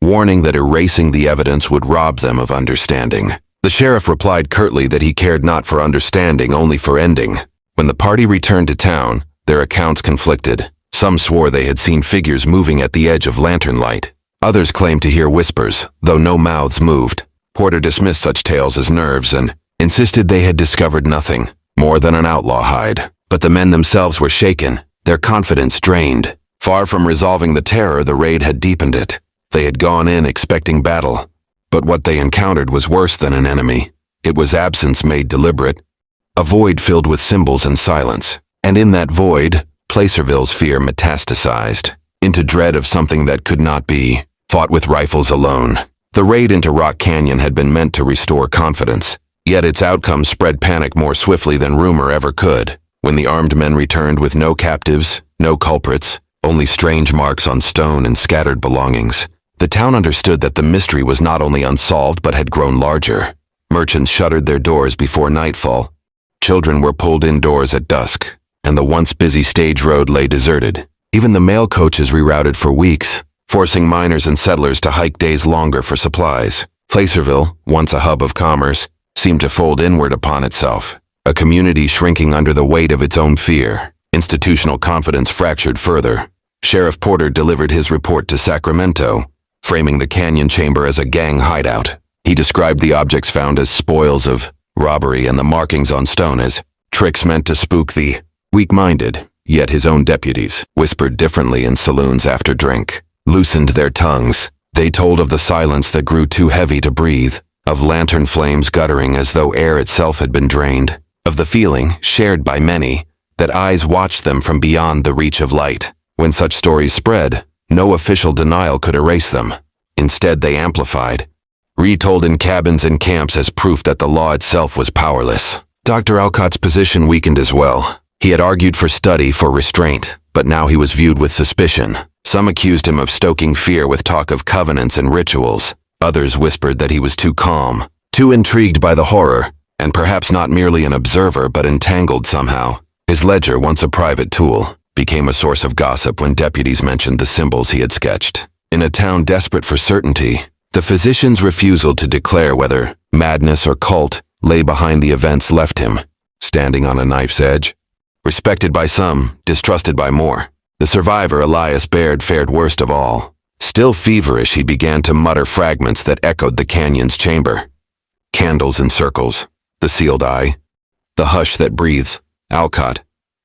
[SPEAKER 1] warning that erasing the evidence would rob them of understanding. The sheriff replied curtly that he cared not for understanding, only for ending. When the party returned to town, their accounts conflicted. Some swore they had seen figures moving at the edge of lantern light. Others claimed to hear whispers, though no mouths moved. Porter dismissed such tales as nerves and insisted they had discovered nothing more than an outlaw hide. But the men themselves were shaken, their confidence drained. Far from resolving the terror, the raid had deepened it. They had gone in expecting battle, but what they encountered was worse than an enemy. It was absence made deliberate, a void filled with symbols and silence. And in that void, Placerville's fear metastasized into dread of something that could not be, fought with rifles alone. The raid into Rock Canyon had been meant to restore confidence, yet its outcome spread panic more swiftly than rumor ever could. When the armed men returned with no captives, no culprits, only strange marks on stone and scattered belongings, the town understood that the mystery was not only unsolved but had grown larger. Merchants shuttered their doors before nightfall. Children were pulled indoors at dusk, and the once busy stage road lay deserted. Even the mail coaches rerouted for weeks, forcing miners and settlers to hike days longer for supplies. Placerville, once a hub of commerce, seemed to fold inward upon itself, a community shrinking under the weight of its own fear. Institutional confidence fractured further. Sheriff Porter delivered his report to Sacramento, framing the canyon chamber as a gang hideout. He described the objects found as spoils of robbery and the markings on stone as tricks meant to spook the weak-minded. Yet his own deputies whispered differently in saloons after drink, loosened their tongues. They told of the silence that grew too heavy to breathe, of lantern flames guttering as though air itself had been drained, of the feeling, shared by many, that eyes watched them from beyond the reach of light. When such stories spread, no official denial could erase them. Instead, they amplified, retold in cabins and camps as proof that the law itself was powerless. Dr. Alcott's position weakened as well. He had argued for study, for restraint, but now he was viewed with suspicion. Some accused him of stoking fear with talk of covenants and rituals. Others whispered that he was too calm, too intrigued by the horror, and perhaps not merely an observer but entangled somehow. His ledger, once a private tool, became a source of gossip when deputies mentioned the symbols he had sketched. In a town desperate for certainty, the physician's refusal to declare whether madness or cult lay behind the events left him, standing on a knife's edge. Respected by some, distrusted by more. The survivor, Elias Baird, fared worst of all. Still feverish, he began to mutter fragments that echoed the canyon's chamber. Candles in circles, the sealed eye, the hush that breathes. Alcott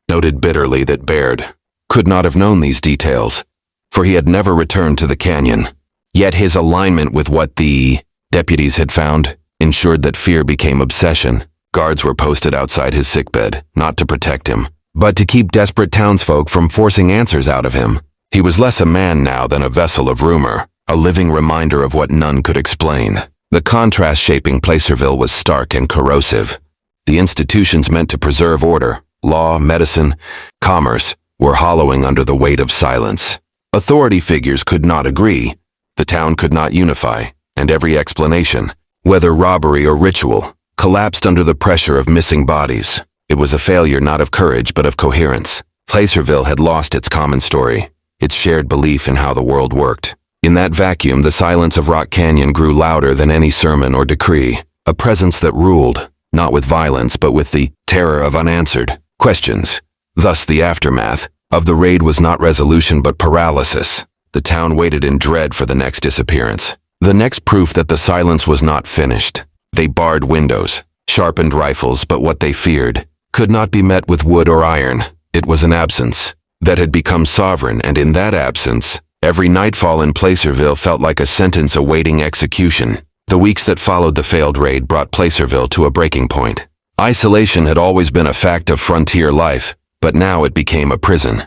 [SPEAKER 1] noted bitterly that Baird could not have known these details, for he had never returned to the canyon. Yet his alignment with what the deputies had found ensured that fear became obsession. Guards were posted outside his sickbed, not to protect him, but to keep desperate townsfolk from forcing answers out of him. He was less a man now than a vessel of rumor, a living reminder of what none could explain. The contrast shaping Placerville was stark and corrosive. The institutions meant to preserve order, law, medicine, commerce, were hollowing under the weight of silence. Authority figures could not agree, the town could not unify, and every explanation, whether robbery or ritual, collapsed under the pressure of missing bodies. It was a failure not of courage but of coherence. Placerville had lost its common story, its shared belief in how the world worked. In that vacuum, the silence of Rock Canyon grew louder than any sermon or decree, a presence that ruled, not with violence but with the terror of unanswered questions. Thus the aftermath of the raid was not resolution but paralysis. The town waited in dread for the next disappearance. The next proof that the silence was not finished. They barred windows, sharpened rifles, but what they feared could not be met with wood or iron. It was an absence that had become sovereign, and in that absence, every nightfall in Placerville felt like a sentence awaiting execution. The weeks that followed the failed raid brought Placerville to a breaking point. Isolation had always been a fact of frontier life, but now it became a prison.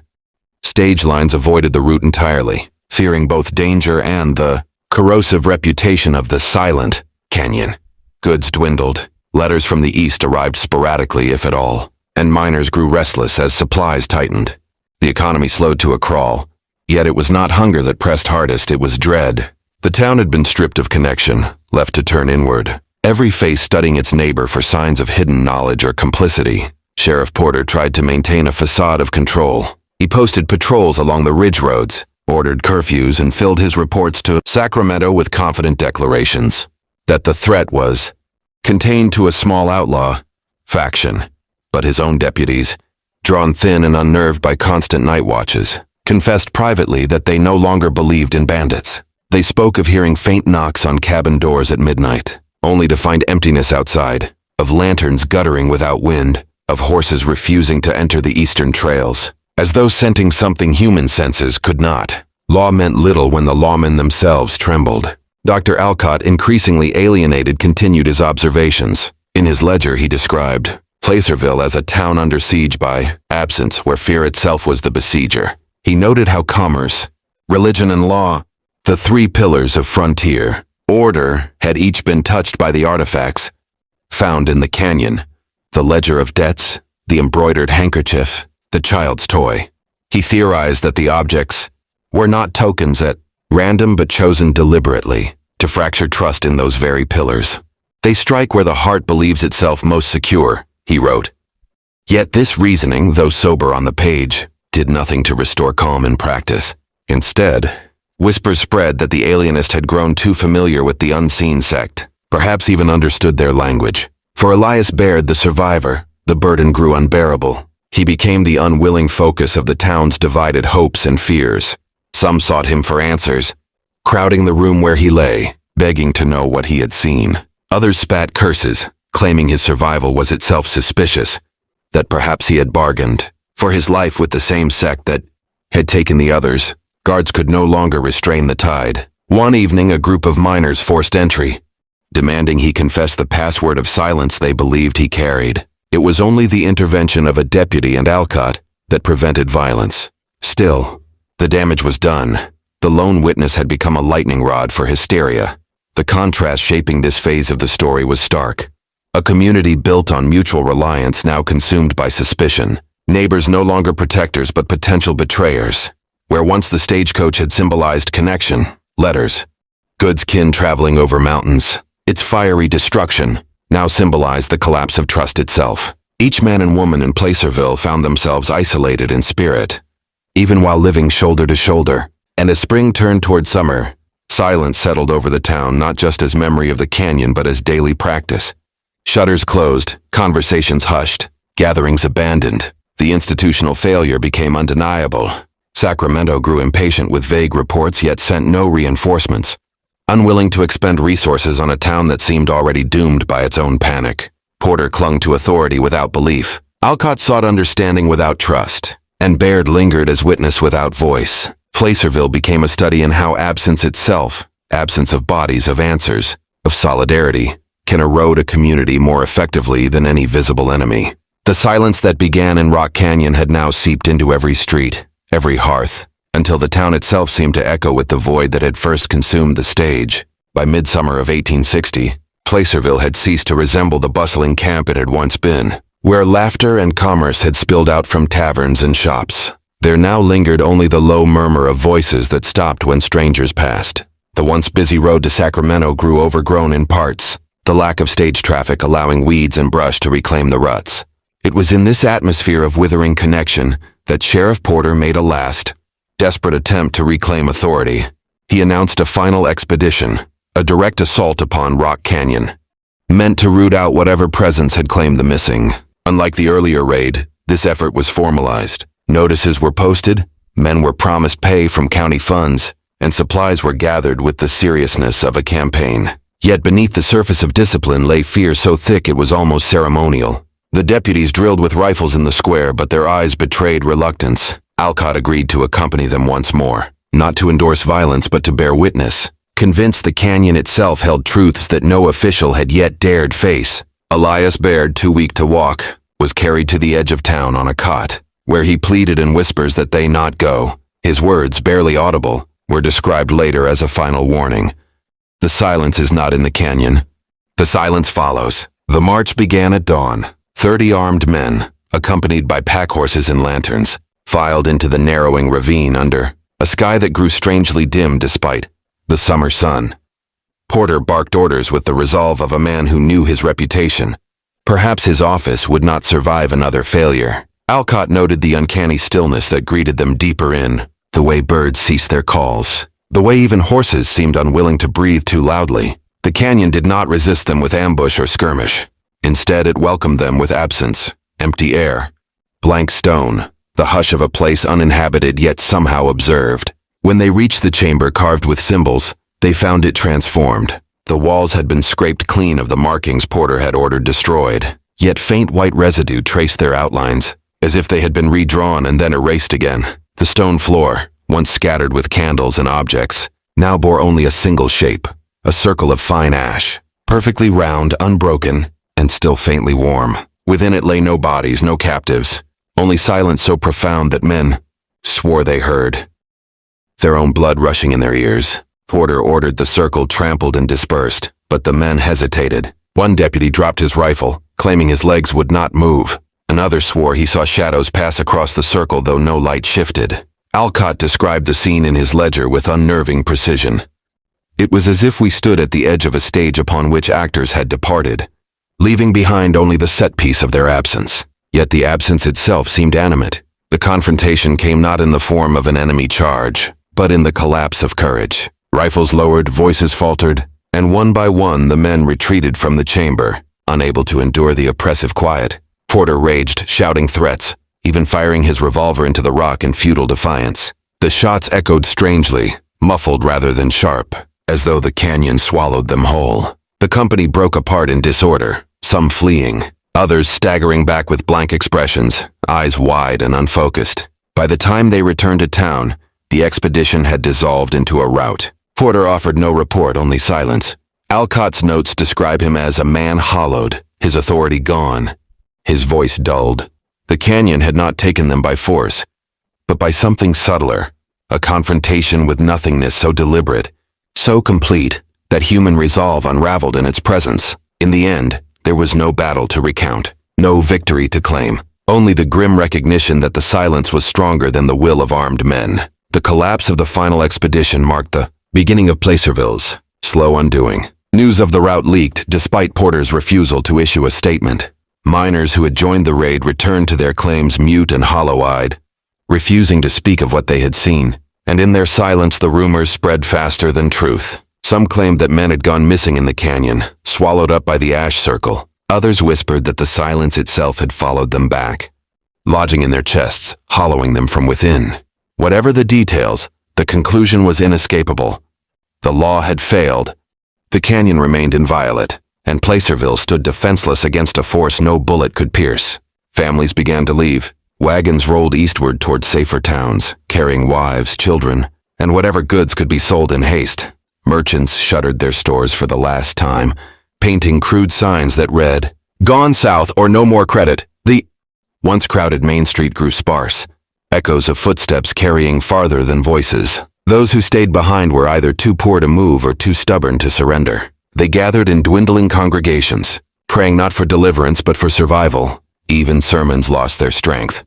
[SPEAKER 1] Stage lines avoided the route entirely, fearing both danger and the corrosive reputation of the silent canyon. Goods dwindled, letters from the east arrived sporadically if at all, and miners grew restless as supplies tightened. The economy slowed to a crawl, yet it was not hunger that pressed hardest, it was dread. The town had been stripped of connection, left to turn inward, every face studying its neighbor for signs of hidden knowledge or complicity. Sheriff Porter tried to maintain a facade of control. He posted patrols along the ridge roads, ordered curfews, and filled his reports to Sacramento with confident declarations that the threat was contained to a small outlaw faction. But his own deputies, drawn thin and unnerved by constant night watches, confessed privately that they no longer believed in bandits. They spoke of hearing faint knocks on cabin doors at midnight, only to find emptiness outside, of lanterns guttering without wind, of horses refusing to enter the eastern trails, as though scenting something human senses could not. Law meant little when the lawmen themselves trembled. Dr. Alcott, increasingly alienated, continued his observations. In his ledger, he described Placerville as a town under siege by absence, where fear itself was the besieger. He noted how commerce, religion, and law, the three pillars of frontier order, had each been touched by the artifacts found in the canyon. The ledger of debts, the embroidered handkerchief, the child's toy. He theorized that the objects were not tokens at random but chosen deliberately to fracture trust in those very pillars. They strike where the heart believes itself most secure, he wrote. Yet this reasoning, though sober on the page, did nothing to restore calm in practice. Instead, whispers spread that the alienist had grown too familiar with the unseen sect, perhaps even understood their language. For Elias Baird, the survivor, the burden grew unbearable. He became the unwilling focus of the town's divided hopes and fears. Some sought him for answers, crowding the room where he lay, begging to know what he had seen. Others spat curses, claiming his survival was itself suspicious, that perhaps he had bargained for his life with the same sect that had taken the others. Guards could no longer restrain the tide. One evening, a group of miners forced entry, demanding he confess the password of silence they believed he carried. It was only the intervention of a deputy and Alcott that prevented violence. Still, the damage was done. The lone witness had become a lightning rod for hysteria. The contrast shaping this phase of the story was stark. A community built on mutual reliance now consumed by suspicion. Neighbors no longer protectors but potential betrayers. Where once the stagecoach had symbolized connection, letters, goods kin traveling over mountains, its fiery destruction now symbolized the collapse of trust itself. Each man and woman in Placerville found themselves isolated in spirit, even while living shoulder to shoulder. And as spring turned toward summer, silence settled over the town, not just as memory of the canyon but as daily practice. Shutters closed, conversations hushed, gatherings abandoned. The institutional failure became undeniable. Sacramento grew impatient with vague reports yet sent no reinforcements, unwilling to expend resources on a town that seemed already doomed by its own panic. Porter clung to authority without belief. Alcott sought understanding without trust, and Baird lingered as witness without voice. Placerville became a study in how absence itself, absence of bodies, of answers, of solidarity, can erode a community more effectively than any visible enemy. The silence that began in Rock Canyon had now seeped into every street, every hearth, until the town itself seemed to echo with the void that had first consumed the stage. By midsummer of 1860, Placerville had ceased to resemble the bustling camp it had once been, where laughter and commerce had spilled out from taverns and shops. There now lingered only the low murmur of voices that stopped when strangers passed. The once busy road to Sacramento grew overgrown in parts, the lack of stage traffic allowing weeds and brush to reclaim the ruts. It was in this atmosphere of withering connection that Sheriff Porter made a last, desperate attempt to reclaim authority. He announced a final expedition, a direct assault upon Rock Canyon, meant to root out whatever presence had claimed the missing. Unlike the earlier raid, this effort was formalized. Notices were posted, men were promised pay from county funds, and supplies were gathered with the seriousness of a campaign. Yet beneath the surface of discipline lay fear so thick it was almost ceremonial. The deputies drilled with rifles in the square, but their eyes betrayed reluctance. Alcott agreed to accompany them once more, not to endorse violence but to bear witness, convinced the canyon itself held truths that no official had yet dared face. Elias Baird, too weak to walk, was carried to the edge of town on a cot, where he pleaded in whispers that they not go. His words, barely audible, were described later as a final warning. The silence is not in the canyon. The silence follows. The march began at dawn. 30 armed men, accompanied by pack horses and lanterns, filed into the narrowing ravine under a sky that grew strangely dim despite the summer sun. Porter barked orders with the resolve of a man who knew his reputation. Perhaps his office would not survive another failure. Alcott noted the uncanny stillness that greeted them deeper in, the way birds ceased their calls, the way even horses seemed unwilling to breathe too loudly. The canyon did not resist them with ambush or skirmish. Instead, it welcomed them with absence, empty air, blank stone, the hush of a place uninhabited yet somehow observed. When they reached the chamber carved with symbols, they found it transformed. The walls had been scraped clean of the markings Porter had ordered destroyed, yet faint white residue traced their outlines, as if they had been redrawn and then erased again. The stone floor, once scattered with candles and objects, now bore only a single shape, a circle of fine ash, perfectly round, unbroken, and still faintly warm. Within it lay no bodies, no captives, only silence so profound that men swore they heard their own blood rushing in their ears. Porter ordered the circle trampled and dispersed, but the men hesitated. One deputy dropped his rifle, claiming his legs would not move. Another swore he saw shadows pass across the circle though no light shifted. Alcott described the scene in his ledger with unnerving precision. It was as if we stood at the edge of a stage upon which actors had departed, leaving behind only the set piece of their absence. Yet the absence itself seemed animate. The confrontation came not in the form of an enemy charge, but in the collapse of courage. Rifles lowered, voices faltered, and one by one the men retreated from the chamber, unable to endure the oppressive quiet. Porter raged, shouting threats, even firing his revolver into the rock in futile defiance. The shots echoed strangely, muffled rather than sharp, as though the canyon swallowed them whole. The company broke apart in disorder, some fleeing, others staggering back with blank expressions, eyes wide and unfocused. By the time they returned to town, the expedition had dissolved into a rout. Porter offered no report, only silence. Alcott's notes describe him as a man hollowed, his authority gone, his voice dulled. The canyon had not taken them by force, but by something subtler, a confrontation with nothingness so deliberate, so complete, that human resolve unraveled in its presence. In the end, there was no battle to recount, no victory to claim, only the grim recognition that the silence was stronger than the will of armed men. The collapse of the final expedition marked the beginning of Placerville's slow undoing. News of the rout leaked despite Porter's refusal to issue a statement. Miners who had joined the raid returned to their claims mute and hollow-eyed, refusing to speak of what they had seen, and in their silence the rumors spread faster than truth. Some claimed that men had gone missing in the canyon, swallowed up by the ash circle. Others whispered that the silence itself had followed them back, lodging in their chests, hollowing them from within. Whatever the details, the conclusion was inescapable. The law had failed. The canyon remained inviolate, and Placerville stood defenseless against a force no bullet could pierce. Families began to leave. Wagons rolled eastward toward safer towns, carrying wives, children, and whatever goods could be sold in haste. Merchants shuttered their stores for the last time, painting crude signs that read, "Gone south or no more credit." The once crowded Main Street grew sparse, echoes of footsteps carrying farther than voices. Those who stayed behind were either too poor to move or too stubborn to surrender. They gathered in dwindling congregations, praying not for deliverance but for survival. Even sermons lost their strength.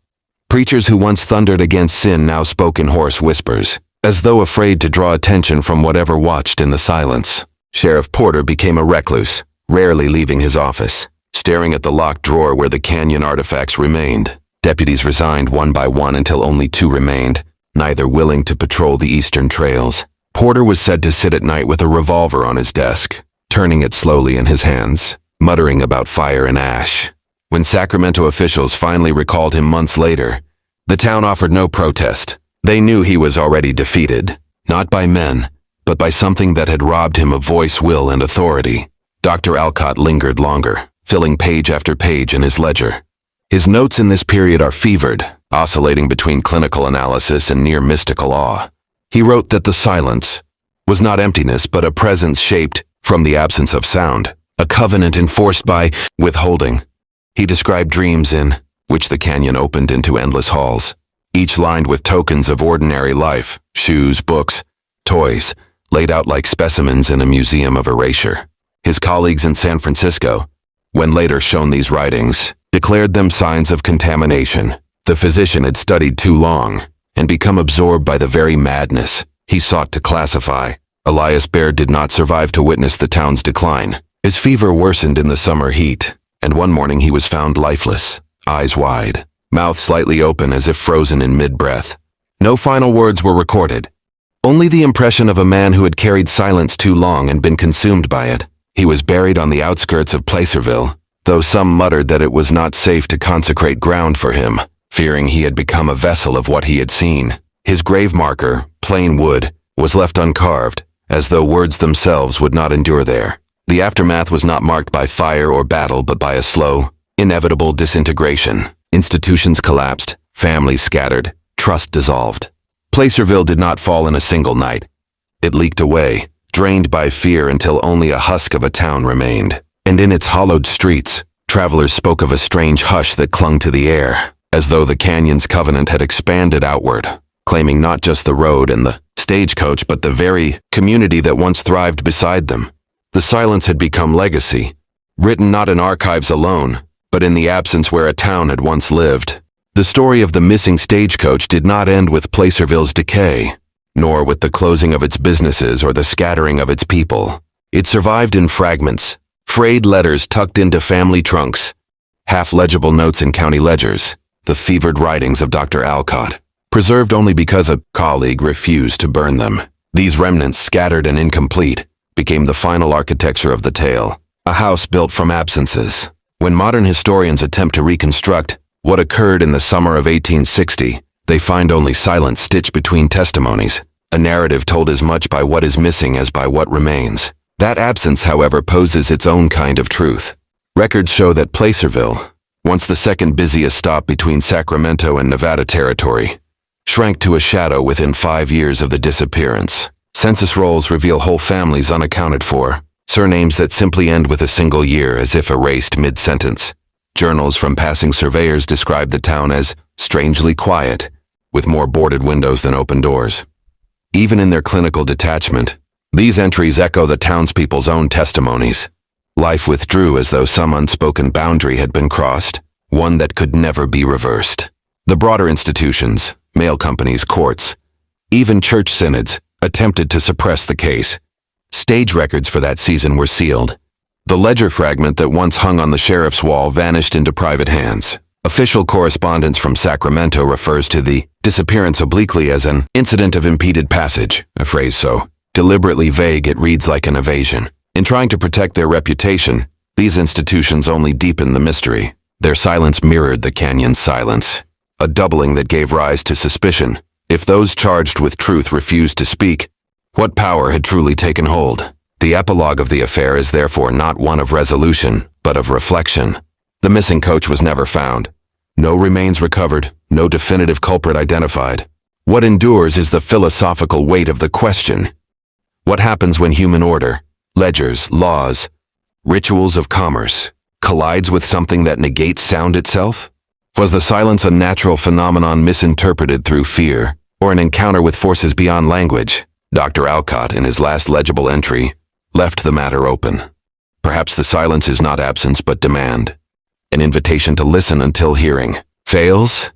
[SPEAKER 1] Preachers who once thundered against sin now spoke in hoarse whispers, as though afraid to draw attention from whatever watched in the silence. Sheriff Porter became a recluse, rarely leaving his office, staring at the locked drawer where the canyon artifacts remained. Deputies resigned one by one until only 2 remained, neither willing to patrol the eastern trails. Porter was said to sit at night with a revolver on his desk, turning it slowly in his hands, muttering about fire and ash. When Sacramento officials finally recalled him months later, the town offered no protest. They knew he was already defeated, not by men, but by something that had robbed him of voice, will, and authority. Dr. Alcott lingered longer, filling page after page in his ledger. His notes in this period are fevered, oscillating between clinical analysis and near mystical awe. He wrote that the silence was not emptiness but a presence shaped from the absence of sound, a covenant enforced by withholding. He described dreams in which the canyon opened into endless halls, each lined with tokens of ordinary life, shoes, books, toys, laid out like specimens in a museum of erasure. His colleagues in San Francisco, when later shown these writings, declared them signs of contamination. The physician had studied too long and become absorbed by the very madness he sought to classify. Elias Baird did not survive to witness the town's decline. His fever worsened in the summer heat, and one morning he was found lifeless, eyes wide, mouth slightly open as if frozen in mid-breath. No final words were recorded, only the impression of a man who had carried silence too long and been consumed by it. He was buried on the outskirts of Placerville, though some muttered that it was not safe to consecrate ground for him, fearing he had become a vessel of what he had seen. His grave marker, plain wood, was left uncarved, as though words themselves would not endure there. The aftermath was not marked by fire or battle, but by a slow, inevitable disintegration. Institutions collapsed, families scattered, trust dissolved. Placerville did not fall in a single night. It leaked away, drained by fear until only a husk of a town remained. And in its hollowed streets, travelers spoke of a strange hush that clung to the air, as though the canyon's covenant had expanded outward, claiming not just the road and the stagecoach but the very community that once thrived beside them. The silence had become legacy, written not in archives alone, but in the absence where a town had once lived. The story of the missing stagecoach did not end with Placerville's decay, nor with the closing of its businesses or the scattering of its people. It survived in fragments, frayed letters tucked into family trunks, half-legible notes in county ledgers, the fevered writings of Dr. Alcott, preserved only because a colleague refused to burn them. These remnants, scattered and incomplete, became the final architecture of the tale, a house built from absences. When modern historians attempt to reconstruct what occurred in the summer of 1860, they find only silence stitched between testimonies, a narrative told as much by what is missing as by what remains. That absence, however, poses its own kind of truth. Records show that Placerville, once the second busiest stop between Sacramento and Nevada territory, shrank to a shadow within 5 years of the disappearance. Census rolls reveal whole families unaccounted for, surnames that simply end with a single year as if erased mid-sentence. Journals from passing surveyors describe the town as strangely quiet, with more boarded windows than open doors. Even in their clinical detachment, these entries echo the townspeople's own testimonies. Life withdrew as though some unspoken boundary had been crossed, one that could never be reversed. The broader institutions, mail companies, courts, even church synods, attempted to suppress the case. Stage records for that season were sealed. The ledger fragment that once hung on the sheriff's wall vanished into private hands. Official correspondence from Sacramento refers to the disappearance obliquely as an incident of impeded passage, a phrase so deliberately vague it reads like an evasion. In trying to protect their reputation, these institutions only deepened the mystery. Their silence mirrored the canyon's silence, a doubling that gave rise to suspicion. If those charged with truth refused to speak, what power had truly taken hold? The epilogue of the affair is therefore not one of resolution, but of reflection. The missing coach was never found. No remains recovered, no definitive culprit identified. What endures is the philosophical weight of the question. What happens when human order, ledgers, laws, rituals of commerce, collides with something that negates sound itself? Was the silence a natural phenomenon misinterpreted through fear, or an encounter with forces beyond language? Dr. Alcott, in his last legible entry, left the matter open. Perhaps the silence is not absence but demand, an invitation to listen until hearing fails.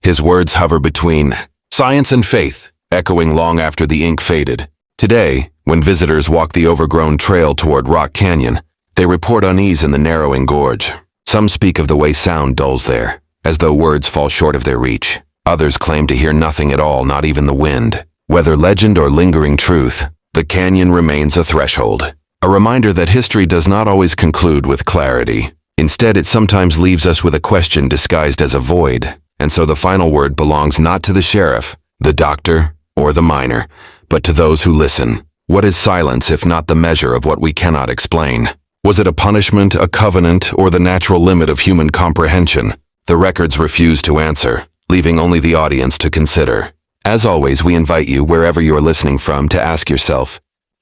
[SPEAKER 1] His words hover between science and faith, echoing long after the ink faded. Today, when visitors walk the overgrown trail toward Rock Canyon, they report unease in the narrowing gorge. Some speak of the way sound dulls there, as though words fall short of their reach. Others claim to hear nothing at all, not even the wind. Whether legend or lingering truth, the canyon remains a threshold. A reminder that history does not always conclude with clarity. Instead, it sometimes leaves us with a question disguised as a void. And so the final word belongs not to the sheriff, the doctor, or the miner, but to those who listen. What is silence if not the measure of what we cannot explain? Was it a punishment, a covenant, or the natural limit of human comprehension? The records refuse to answer, leaving only the audience to consider. As always, we invite you, wherever you are listening from, to ask yourself,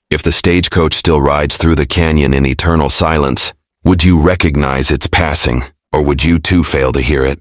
[SPEAKER 1] if the stagecoach still rides through the canyon in eternal silence, would you recognize its passing, or would you too fail to hear it?